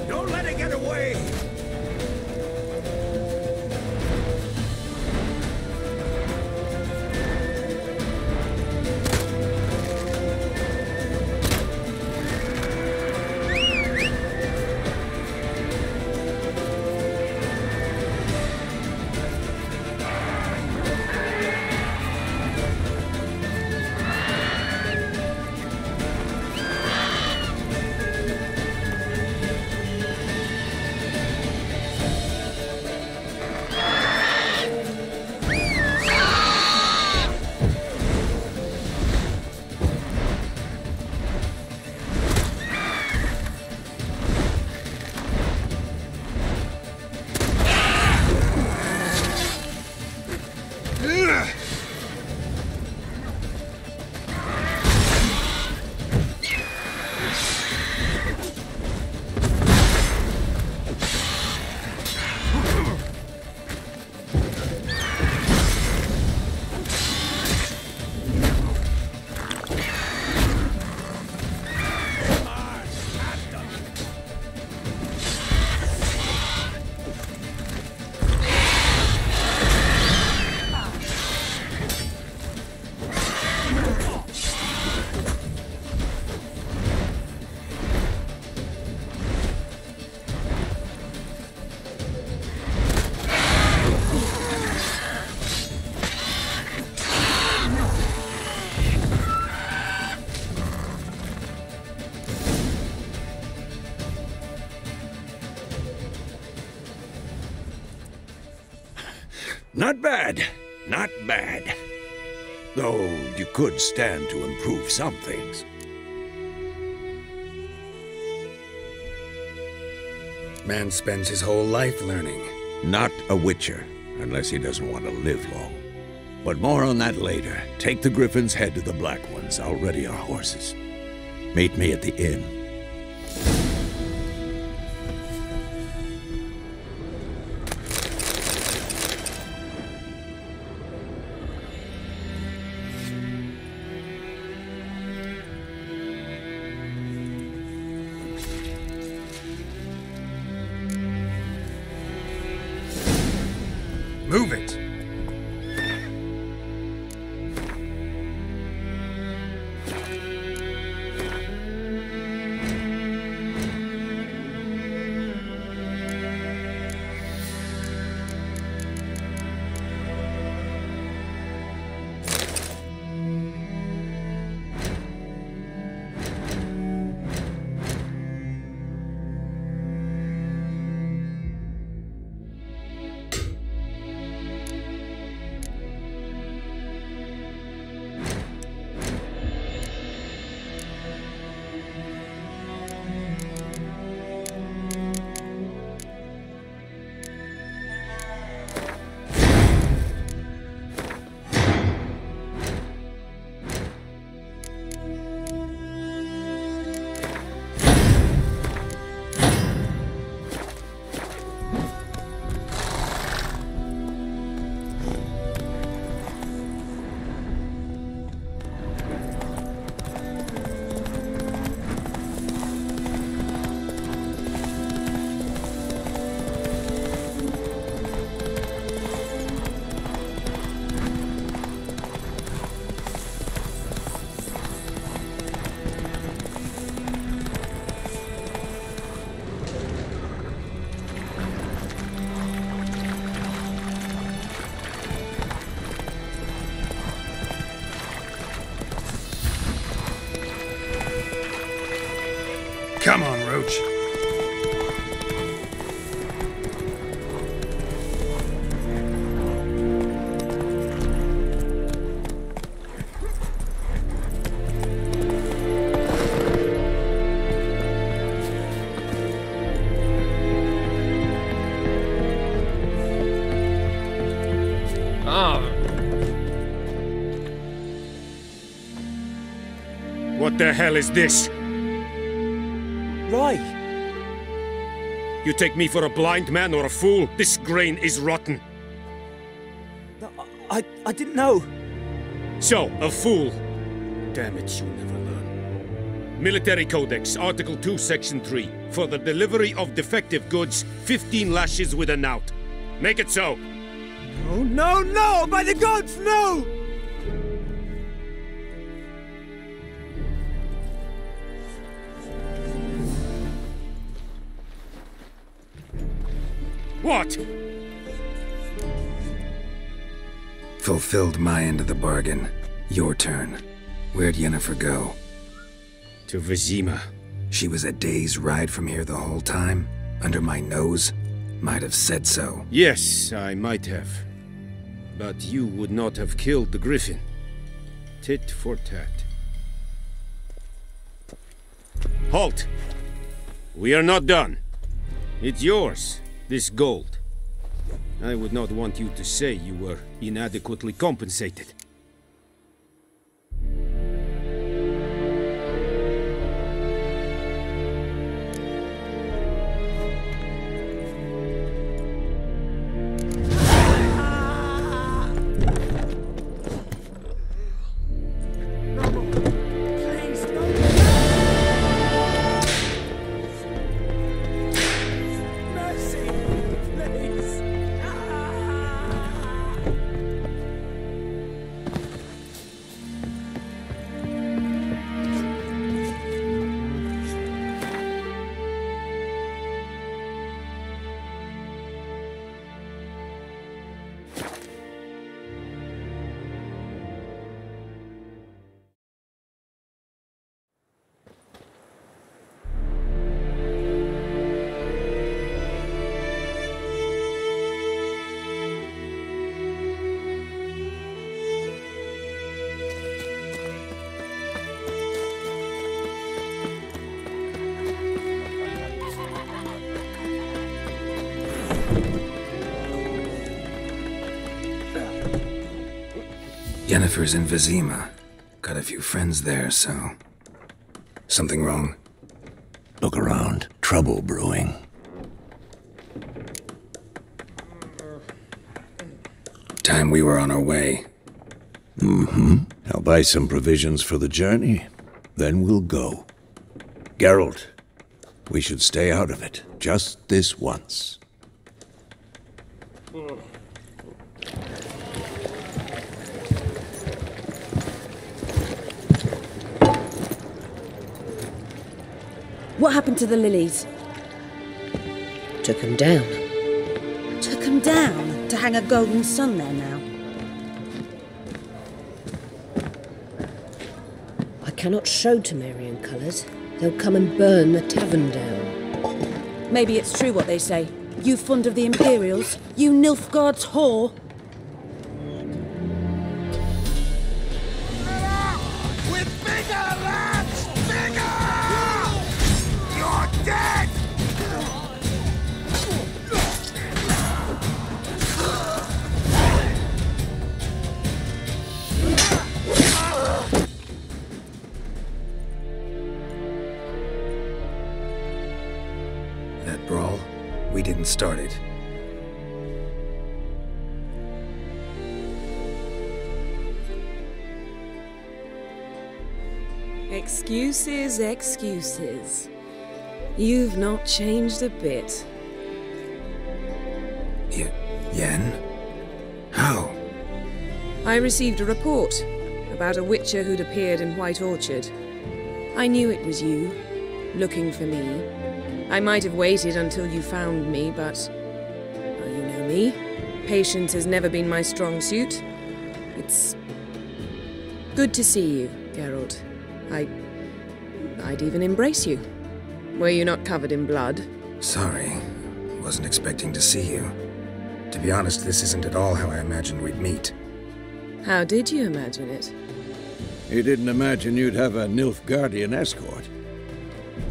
Speaker 4: Don't let it get away!
Speaker 15: Not bad. Not bad. Though you could stand to improve some things.
Speaker 1: Man spends his whole life learning.
Speaker 15: Not a witcher, unless he doesn't want to live long. But more on that later. Take the Griffin's head to the Black Ones. I'll ready our horses. Meet me at the inn.
Speaker 1: Move it! approach.
Speaker 8: What the hell is this?
Speaker 11: Right.
Speaker 8: You take me for a blind man or a fool? This grain is rotten.
Speaker 11: No, I didn't know.
Speaker 8: So, a fool. Damn it, you'll never learn. Military Codex, Article 2, Section 3. For the delivery of defective goods, 15 lashes with a knout. Make it so.
Speaker 11: No, no, no! By the gods, no!
Speaker 8: What?
Speaker 1: Fulfilled my end of the bargain. Your turn. Where'd Yennefer go?
Speaker 10: To Vizima.
Speaker 1: She was a day's ride from here the whole time? Under my nose? Might have said so.
Speaker 10: Yes, I might have. But you would not have killed the griffin. Tit for tat.
Speaker 8: Halt!
Speaker 10: We are not done. It's yours, this gold. I would not want you to say you were inadequately compensated.
Speaker 1: Yennefer's in Vizima. Got a few friends there, so... Something wrong?
Speaker 15: Look around. Trouble brewing.
Speaker 1: Time we were on our way.
Speaker 15: Mm-hmm. I'll buy some provisions for the journey. Then we'll go. Geralt, we should stay out of it. Just this once.
Speaker 6: What happened to the lilies?
Speaker 16: Took them down.
Speaker 6: Took them down? To hang a golden sun there now?
Speaker 16: I cannot show Temerian colours. They'll come and burn the tavern down.
Speaker 6: Maybe it's true what they say. You fond of the Imperials? You Nilfgaard's whore?
Speaker 4: With bigger, lads! Bigger! You're dead!
Speaker 1: That brawl, we didn't start it.
Speaker 6: Excuses, excuses. You've not changed a bit.
Speaker 1: Yen? How?
Speaker 18: I received a report about a witcher who'd appeared in White Orchard. I knew it was you, looking for me. I might have waited until you found me, but... well, you know me. Patience has never been my strong suit. It's... good to see you, Geralt. I'd even embrace you. Were you not covered in blood?
Speaker 1: Sorry. Wasn't expecting to see you. To be honest, this isn't at all how I imagined we'd meet.
Speaker 18: How did you imagine it?
Speaker 15: You didn't imagine you'd have a Nilfgaardian escort.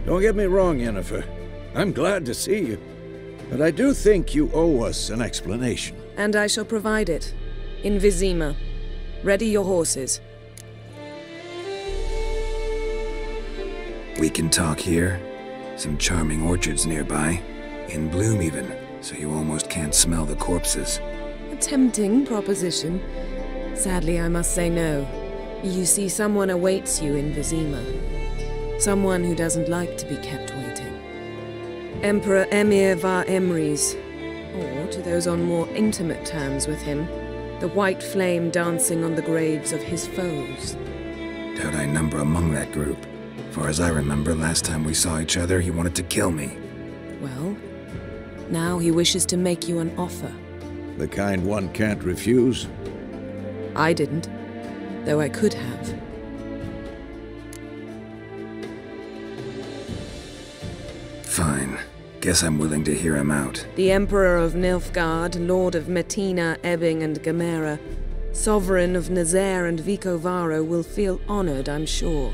Speaker 15: Don't get me wrong, Yennefer. I'm glad to see you. But I do think you owe us an explanation.
Speaker 18: And I shall provide it. In Vizima. Ready your horses.
Speaker 1: We can talk here. Some charming orchards nearby. In bloom even, so you almost can't smell the corpses.
Speaker 18: A tempting proposition. Sadly, I must say no. You see, someone awaits you in Vizima. Someone who doesn't like to be kept waiting. Emperor Emhyr var Emreis. Or, to those on more intimate terms with him, the white flame dancing on the graves of his foes.
Speaker 1: Doubt I number among that group. Far as I remember, last time we saw each other, he wanted to kill me.
Speaker 18: Well, now he wishes to make you an offer.
Speaker 15: The kind one can't refuse?
Speaker 18: I didn't, though I could have.
Speaker 1: Fine. Guess I'm willing to hear him out.
Speaker 18: The Emperor of Nilfgaard, Lord of Metina, Ebbing and Gamera, Sovereign of Nazaire and Vicovaro will feel honored, I'm sure.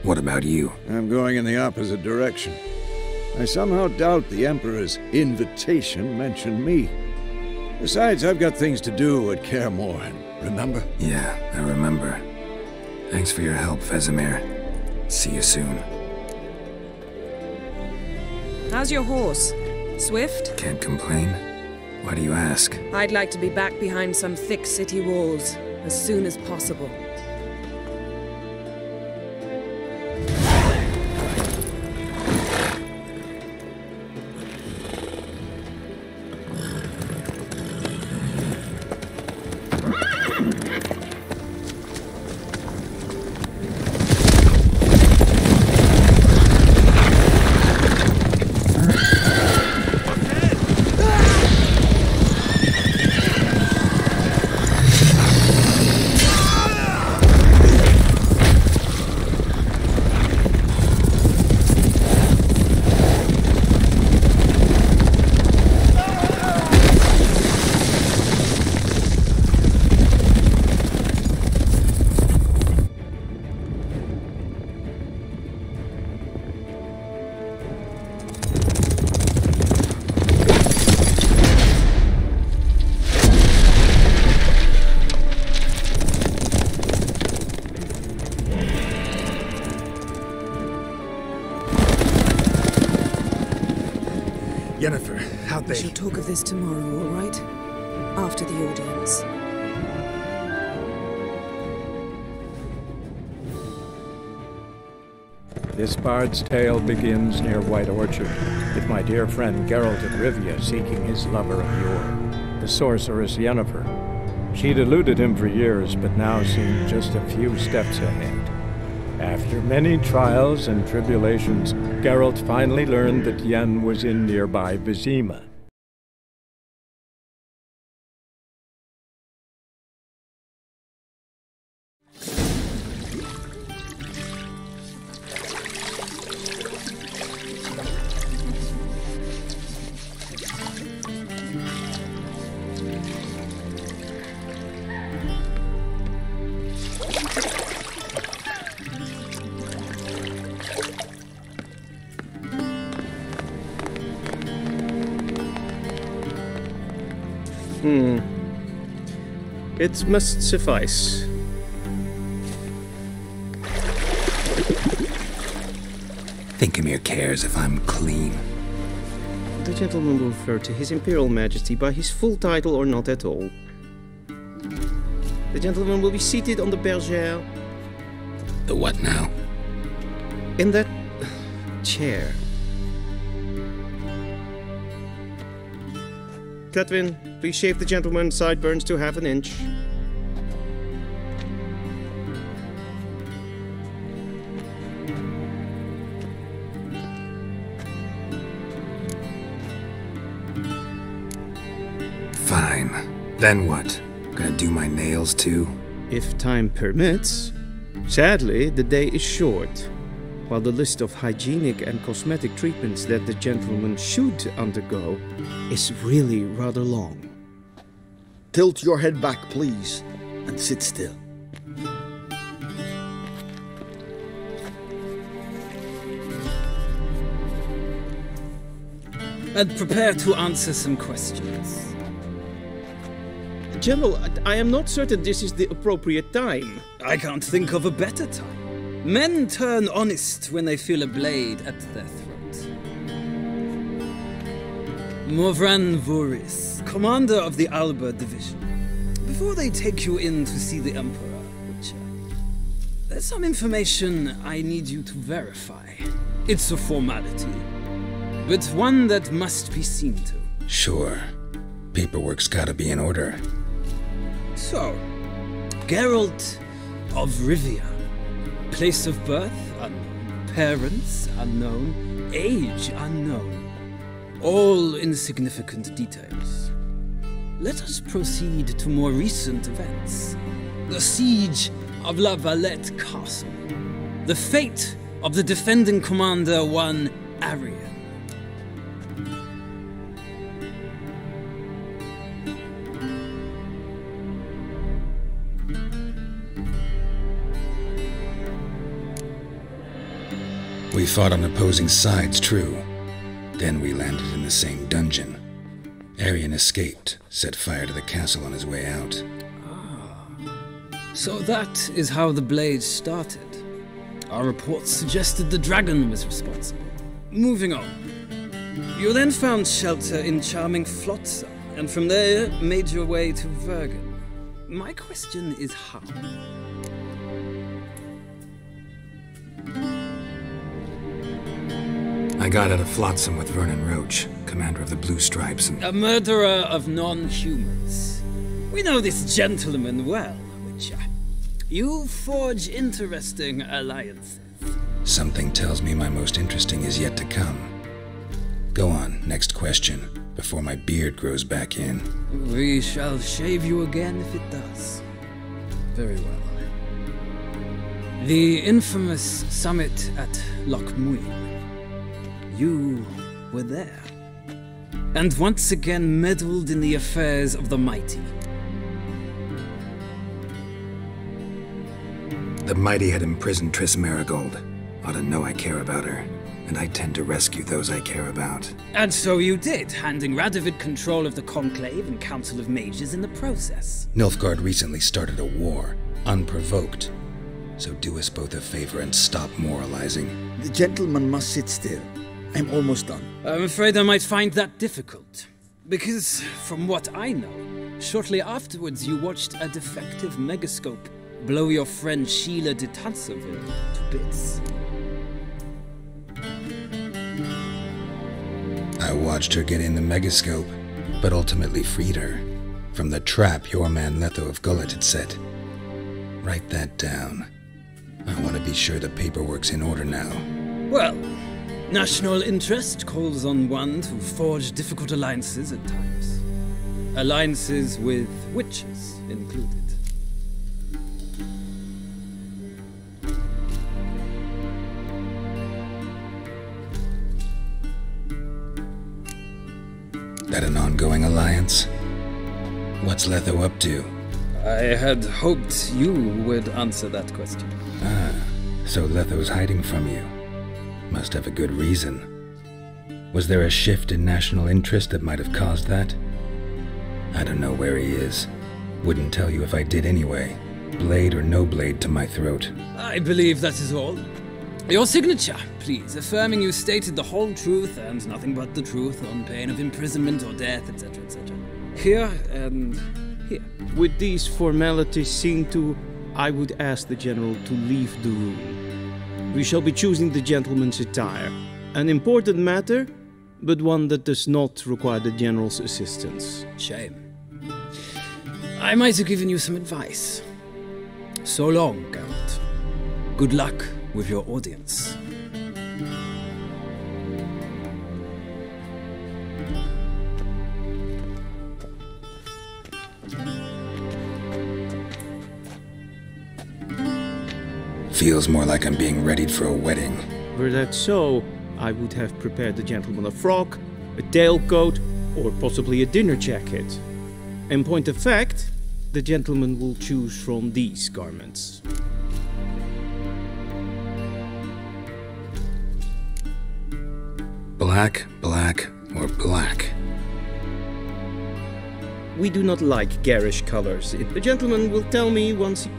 Speaker 1: What about you?
Speaker 15: I'm going in the opposite direction. I somehow doubt the Emperor's invitation mentioned me. Besides, I've got things to do at Kaer Morhen, remember?
Speaker 1: Yeah, I remember. Thanks for your help, Vesemir. See you soon.
Speaker 18: How's your horse? Swift?
Speaker 1: Can't complain. Why do you ask?
Speaker 18: I'd like to be back behind some thick city walls as soon as possible.
Speaker 1: Yennefer, how'd they...
Speaker 18: We shall talk of this tomorrow, all right? After the audience.
Speaker 19: This bard's tale begins near White Orchard, with my dear friend Geralt of Rivia seeking his lover of yore, the sorceress Yennefer. She'd eluded him for years, but now seemed just a few steps ahead. After many trials and tribulations, Geralt finally learned that Yen was in nearby Vizima.
Speaker 2: It must suffice.
Speaker 1: Thinkamere cares if I'm clean.
Speaker 2: The gentleman will refer to His Imperial Majesty by his full title or not at all. The gentleman will be seated on the bergère.
Speaker 1: The what now?
Speaker 2: In that chair. Cletwin, please shave the gentleman's sideburns to half an inch.
Speaker 1: Fine. Then what? Gonna do my nails too?
Speaker 2: If time permits. Sadly, the day is short. while the list of hygienic and cosmetic treatments that the gentleman should undergo is really rather long.
Speaker 20: Tilt your head back, please, and sit still.
Speaker 21: And prepare to answer some questions.
Speaker 2: General, I am not certain this is the appropriate time.
Speaker 21: I can't think of a better time. Men turn honest when they feel a blade at their throat. Morvran Voris, commander of the Alba Division. Before they take you in to see the Emperor, Witcher, there's some information I need you to verify. It's a formality, but one that must be seen to.
Speaker 1: Sure. Paperwork's gotta be in order.
Speaker 21: So, Geralt of Rivia. Place of birth unknown. Parents unknown. Age unknown. All insignificant details. Let us proceed to more recent events. The siege of La Valette Castle. The fate of the defending commander, one Arian.
Speaker 1: We fought on opposing sides, true. Then we landed in the same dungeon. Arian escaped, set fire to the castle on his way out.
Speaker 21: So that is how the Blade started. Our reports suggested the dragon was responsible. Moving on. You then found shelter in charming Flotsam, and from there made your way to Vergen. My question is how?
Speaker 1: I got out of Flotsam with Vernon Roach, commander of the Blue Stripes, and...
Speaker 21: A murderer of non-humans. We know this gentleman well, Witcher. You forge interesting alliances.
Speaker 1: Something tells me my most interesting is yet to come. Go on, next question, before my beard grows back in.
Speaker 21: We shall shave you again if it does. Very well. The infamous summit at Loch Muin. You were there, and once again meddled in the affairs of the mighty.
Speaker 1: The mighty had imprisoned Triss Merigold. Ought to know I care about her, and I tend to rescue those I care about.
Speaker 21: And so you did, handing Radovid control of the Conclave and Council of Mages in the process.
Speaker 1: Nilfgaard recently started a war, unprovoked. So do us both a favor and stop moralizing.
Speaker 20: The gentleman must sit still. I'm almost done.
Speaker 21: I'm afraid I might find that difficult. Because, from what I know, shortly afterwards you watched a defective megascope blow your friend Sheila de Tanserville to bits.
Speaker 1: I watched her get in the megascope, but ultimately freed her from the trap your man Letho of Gullet had set. Write that down. I want to be sure the paperwork's in order now.
Speaker 21: Well, national interest calls on one to forge difficult alliances at times. Alliances with witches included.
Speaker 1: That an ongoing alliance? What's Letho up to?
Speaker 21: I had hoped you would answer that question.
Speaker 1: Ah, so Letho's hiding from you. Must have a good reason. Was there a shift in national interest that might have caused that? I don't know where he is. Wouldn't tell you if I did anyway. Blade or no blade to my throat.
Speaker 21: I believe that is all. Your signature, please, affirming you stated the whole truth and nothing but the truth on pain of imprisonment or death, etc., etc. Here and here.
Speaker 2: With these formalities seen to, I would ask the General to leave the room. We shall be choosing the gentleman's attire. An important matter, but one that does not require the General's assistance.
Speaker 21: Shame. I might have given you some advice. So long, Geralt. Good luck with your audience.
Speaker 1: Feels more like I'm being readied for a wedding.
Speaker 2: Were that so, I would have prepared the gentleman a frock, a tailcoat, or possibly a dinner jacket. In point of fact, the gentleman will choose from these garments.
Speaker 1: Black, black, or black?
Speaker 2: We do not like garish colors. The gentleman will tell me once he...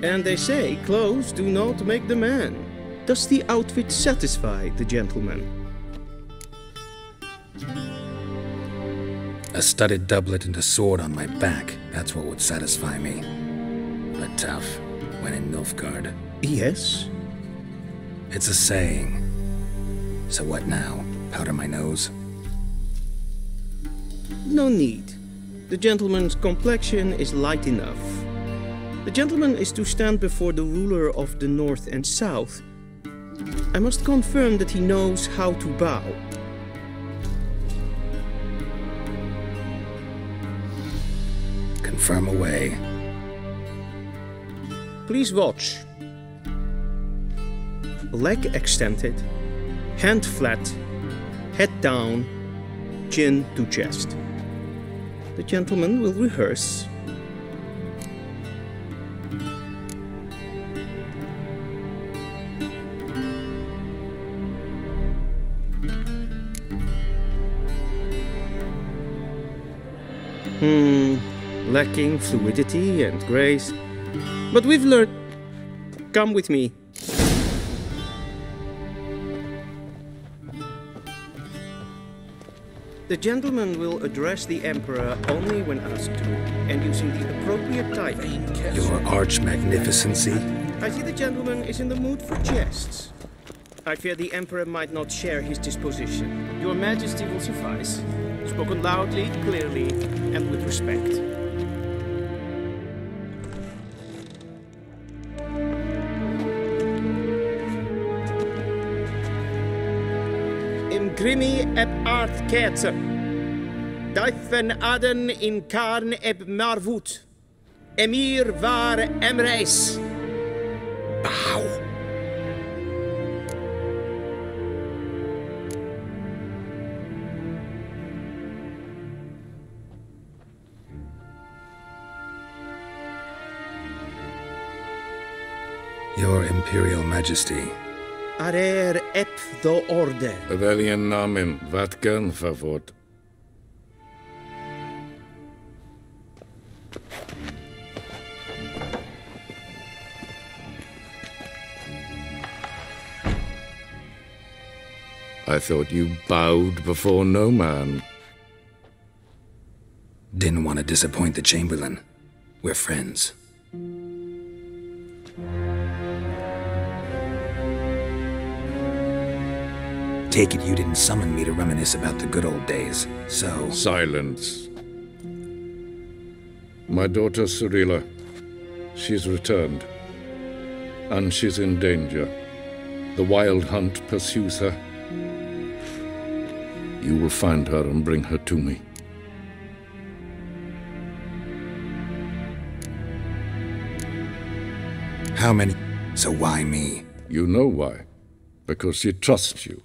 Speaker 2: And they say clothes do not make the man. Does the outfit satisfy the gentleman?
Speaker 1: A studded doublet and a sword on my back, that's what would satisfy me. But tough, when in Nilfgaard.
Speaker 2: Yes?
Speaker 1: It's a saying. So what now? Powder my nose?
Speaker 2: No need. The gentleman's complexion is light enough. The gentleman is to stand before the ruler of the North and South. I must confirm that he knows how to bow.
Speaker 1: Confirm away.
Speaker 2: Please watch. Leg extended, hand flat, head down, chin to chest. The gentleman will rehearse. Lacking fluidity and grace. But we've learned... Come with me. The gentleman will address the Emperor only when asked to, and using the appropriate type.
Speaker 1: Your arch-magnificency?
Speaker 2: I see the gentleman is in the mood for jests. I fear the Emperor might not share his disposition. Your Majesty will suffice. Spoken loudly, clearly, and with respect. Im grimi eb art ketzer. Daifen aden in karn eb marvut. Emir var emreis. Bow.
Speaker 1: Your Imperial Majesty.
Speaker 2: Arer ep do orde.
Speaker 9: Welchen Namen, wat gern verwort? I thought you bowed before no man.
Speaker 1: Didn't want to disappoint the Chamberlain. We're friends. Take it you didn't summon me to reminisce about the good old days, so...
Speaker 9: Silence. My daughter Cirilla, she's returned. And she's in danger. The Wild Hunt pursues her. You will find her and bring her to me.
Speaker 1: How many? So why me?
Speaker 9: You know why. Because she trusts you.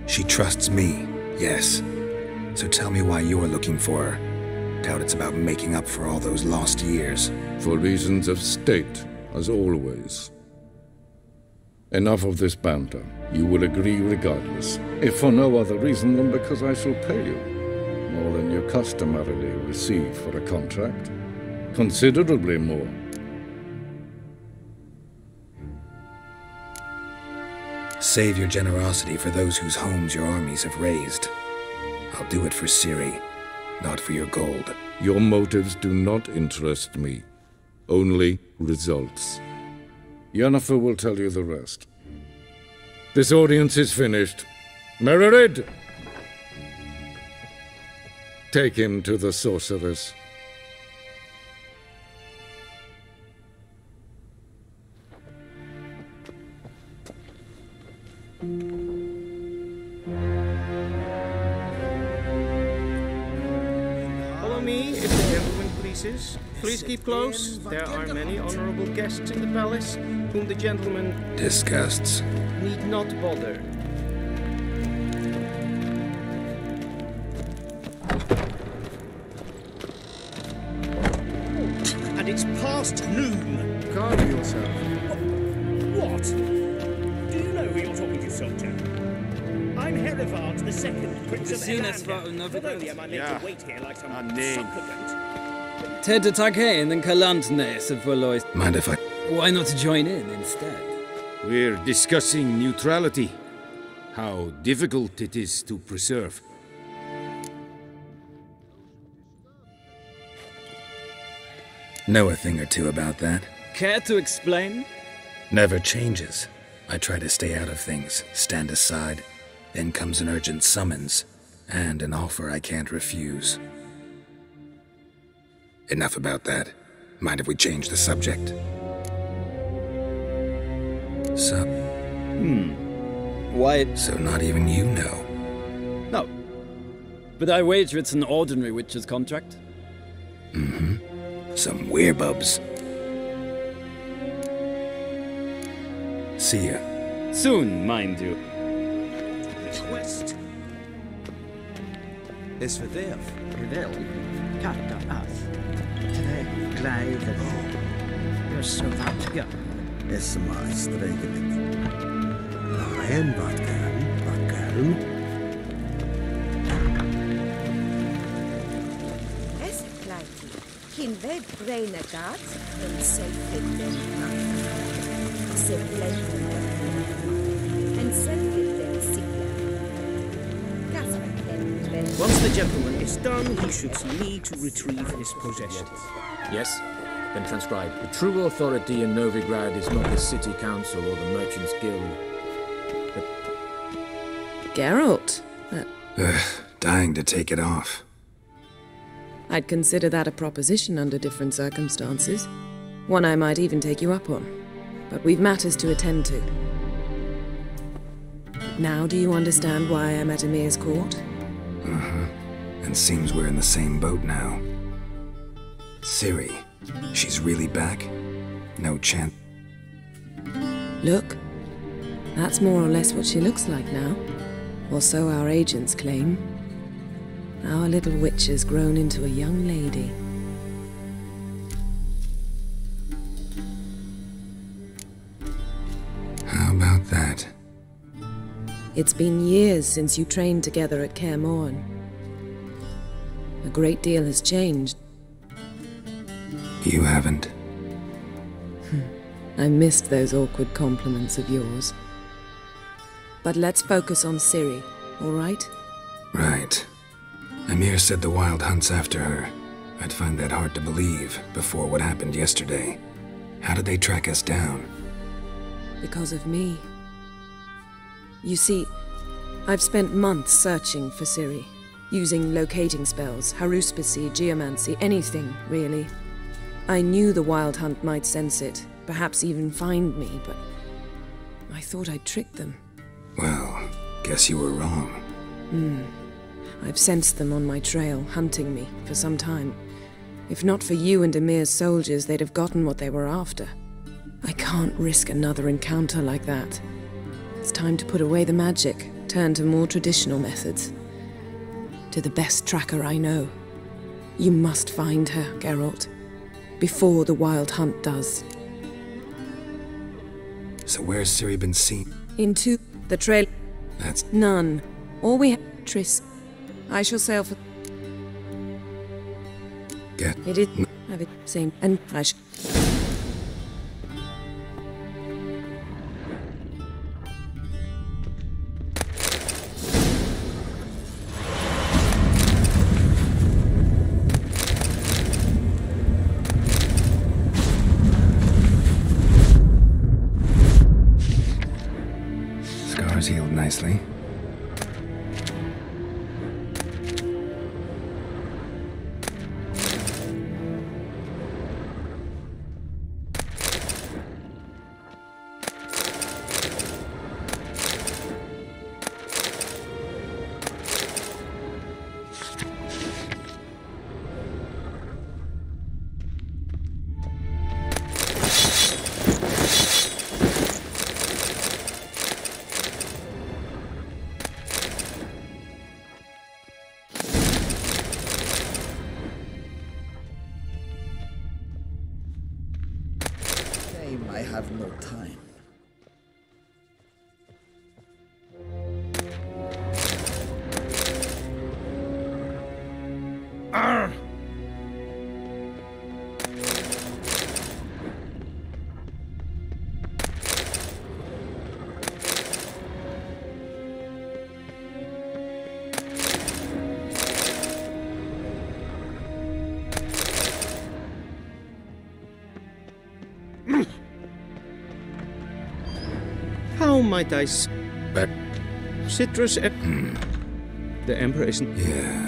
Speaker 1: She trusts me, yes. So tell me why you're looking for her. Doubt it's about making up for all those lost years.
Speaker 9: For reasons of state, as always. Enough of this banter. You will agree regardless. If for no other reason than because I shall pay you. More than you customarily receive for a contract. Considerably more.
Speaker 1: Save your generosity for those whose homes your armies have razed. I'll do it for Ciri, not for your gold.
Speaker 9: Your motives do not interest me. Only results. Yennefer will tell you the rest. This audience is finished. Mererid! Take him to the sorceress.
Speaker 2: Follow me, if the gentleman pleases. Please keep close. There are many honorable guests in the palace, whom the gentleman
Speaker 1: disgusts.
Speaker 2: Need not bother.
Speaker 5: And it's past noon.
Speaker 12: Calm yourself.
Speaker 5: What? Do you know who you're talking to, soldier? I'm Herivard the Second, Prince of Elander. Although am I made to wait here like some supplicant?
Speaker 21: Ted Take and Kalantne, Savoy.
Speaker 1: Mind if I...
Speaker 21: Why not join in instead?
Speaker 10: We're discussing neutrality. How difficult it is to preserve.
Speaker 1: Know a thing or two about that.
Speaker 21: Care to explain?
Speaker 1: Never changes. I try to stay out of things, stand aside. Then comes an urgent summons, and an offer I can't refuse. Enough about that. Mind if we change the subject? So...
Speaker 21: Why...
Speaker 1: So not even you know?
Speaker 21: No. But I wager it's an ordinary witch's contract.
Speaker 1: Mm-hmm. Some werebubs. See ya.
Speaker 21: Soon, mind you.
Speaker 5: Quest.
Speaker 3: Is for det.
Speaker 22: Well, katta ass. Trägläder. You're so vackra.
Speaker 3: SMA sträger lite. En vatkarm.
Speaker 17: Es kleiti. Kin ved braina gat. En selfit den knapp. Se blenden. En selfit den sigla.
Speaker 2: Once the gentleman is done, he should see me to retrieve his possessions.
Speaker 23: Yes? Then transcribe. The true authority in Novigrad is not the city council or the merchants' guild, but...
Speaker 18: Geralt?
Speaker 1: Dying to take it off.
Speaker 18: I'd consider that a proposition under different circumstances. One I might even take you up on. But we've matters to attend to. Now do you understand why I'm at Emir's court?
Speaker 1: Uh-huh. And seems we're in the same boat now. Ciri, she's really back? No chance.
Speaker 18: Look, that's more or less what she looks like now. Or so our agents claim. Our little witch has grown into a young lady.
Speaker 1: How about that?
Speaker 18: It's been years since you trained together at Kaer Morhen. A great deal has changed.
Speaker 1: You haven't.
Speaker 18: I missed those awkward compliments of yours. But let's focus on Ciri, all right?
Speaker 1: Right. Emir said the Wild Hunt's after her. I'd find that hard to believe before what happened yesterday. How did they track us down?
Speaker 18: Because of me. You see, I've spent months searching for Ciri, using locating spells, haruspicy, geomancy, anything, really. I knew the Wild Hunt might sense it, perhaps even find me, but I thought I'd tricked them.
Speaker 1: Well, guess you were wrong.
Speaker 18: I've sensed them on my trail, hunting me, for some time. If not for you and Emir's soldiers, they'd have gotten what they were after. I can't risk another encounter like that. It's time to put away the magic, turn to more traditional methods. To the best tracker I know. You must find her, Geralt. Before the Wild Hunt does.
Speaker 1: So where's Ciri been seen?
Speaker 18: Into the trail.
Speaker 1: That's...
Speaker 18: None. All we have... Triss. I shall sail for...
Speaker 1: Get...
Speaker 18: It is... Have it... Same... And I shall...
Speaker 1: obviously.
Speaker 20: I have no time.
Speaker 12: Arr!
Speaker 2: How might I Citrus... The Emperor isn't...
Speaker 1: Yeah.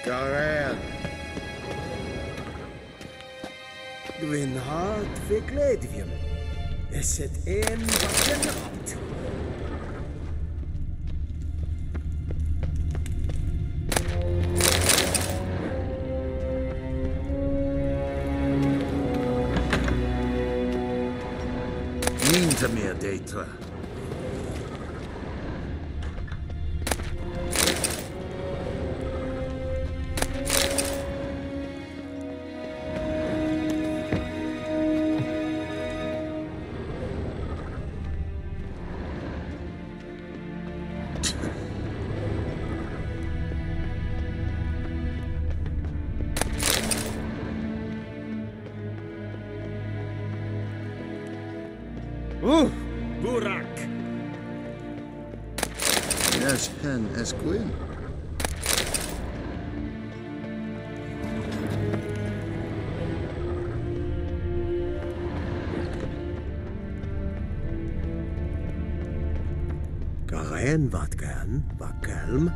Speaker 3: Gared. Gwyn hart fe gledfiam. Eset ein bakenat. Ninta meer data.
Speaker 12: Burak!
Speaker 20: Yes, hen es Gwyn. Garen wat gern, wat kelm.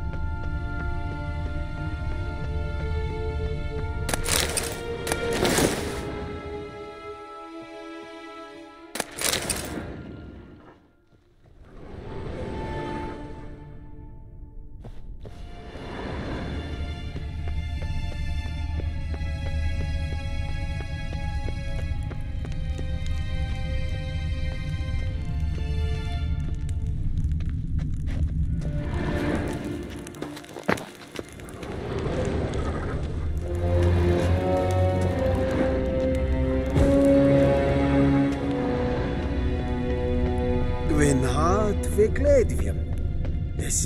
Speaker 20: Gwyn hart fe gledfiam.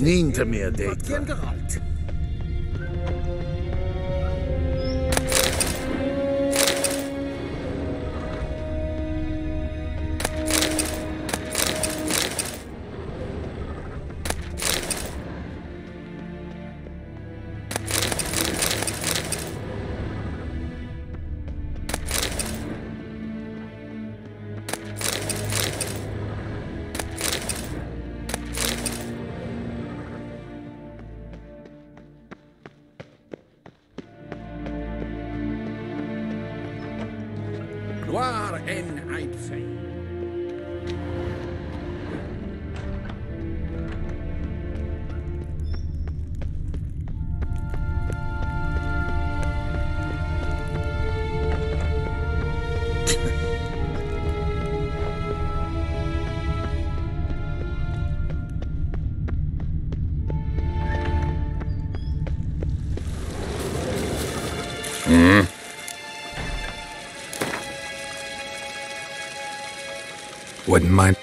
Speaker 20: Ninta meer data. Geralt.
Speaker 12: Gloire en Eidfein.
Speaker 1: Wouldn't mind.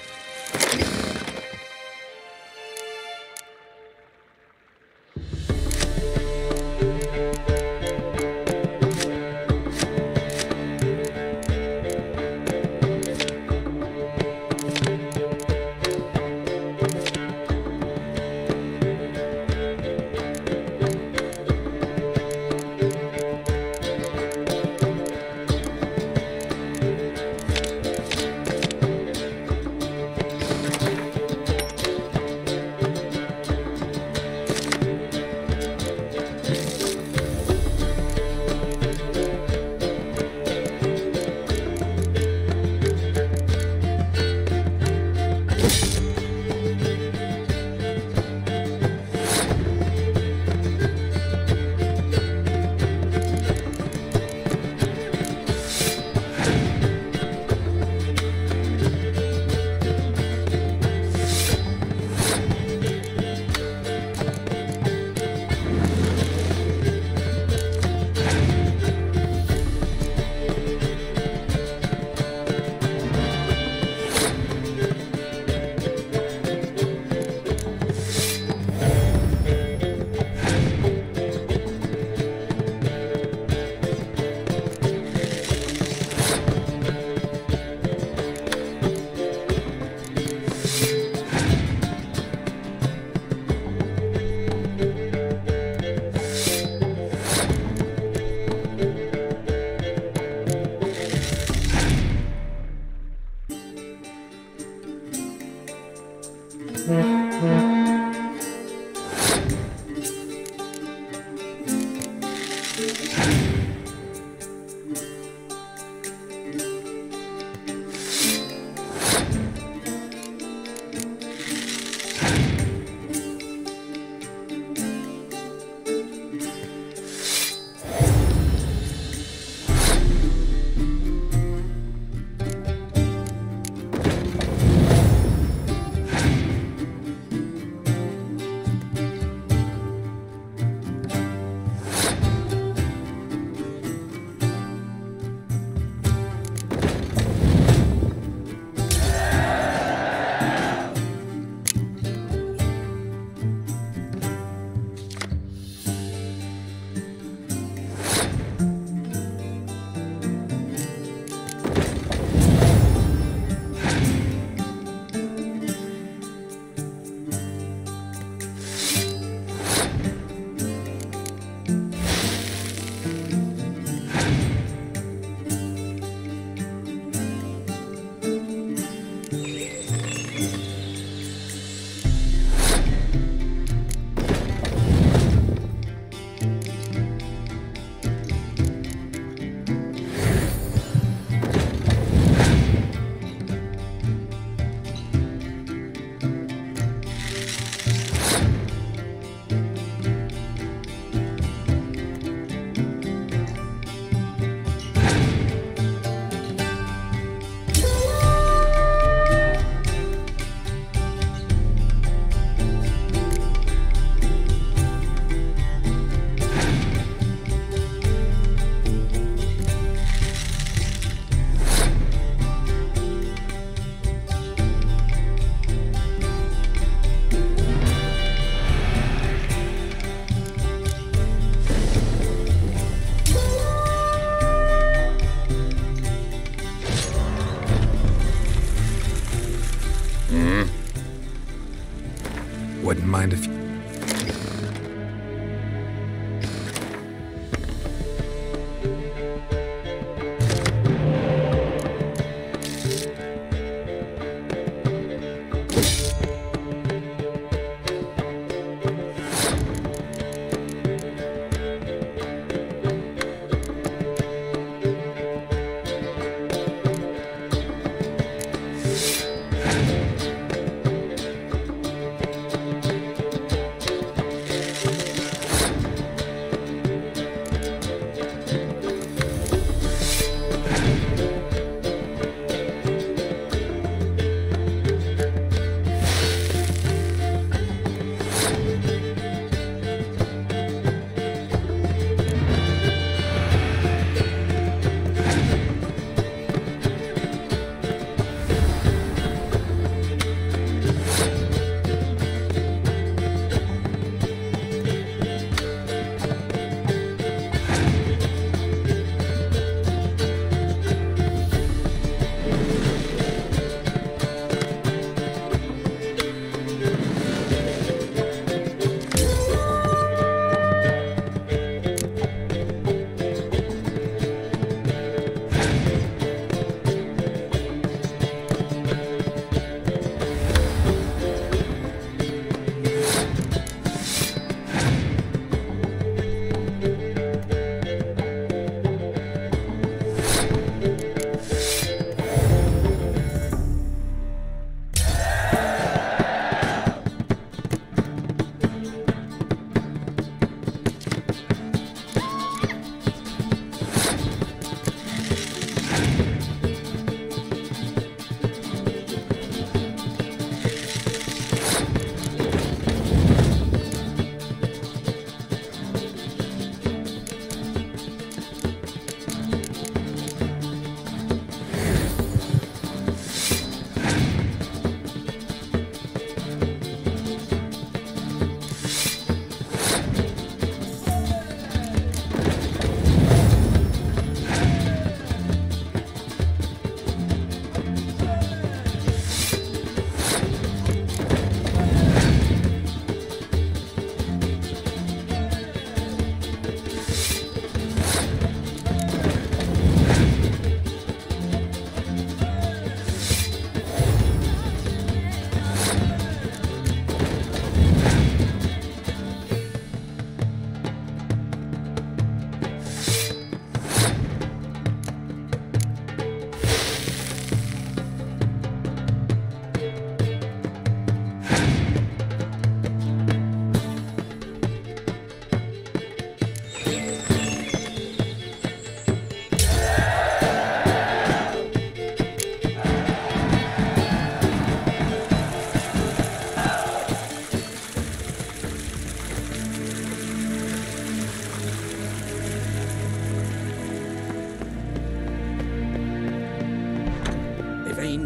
Speaker 1: Wouldn't mind if you...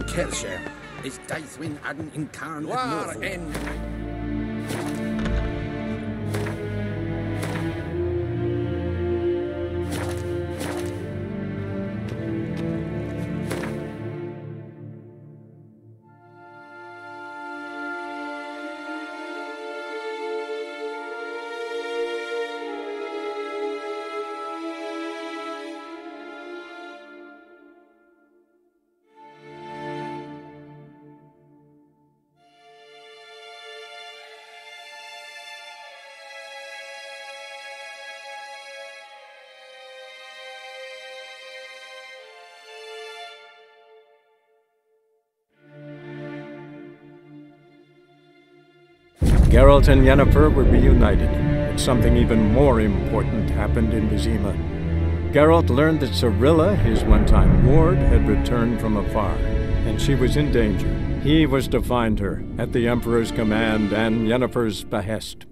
Speaker 12: Kershire. Is Daithwin hadn't incarnate
Speaker 3: War
Speaker 12: end.
Speaker 19: Geralt and Yennefer were reunited, but something even more important happened in Vizima. Geralt learned that Cirilla, his one-time ward, had returned from afar, and she was in danger. He was to find her, at the Emperor's command and Yennefer's behest.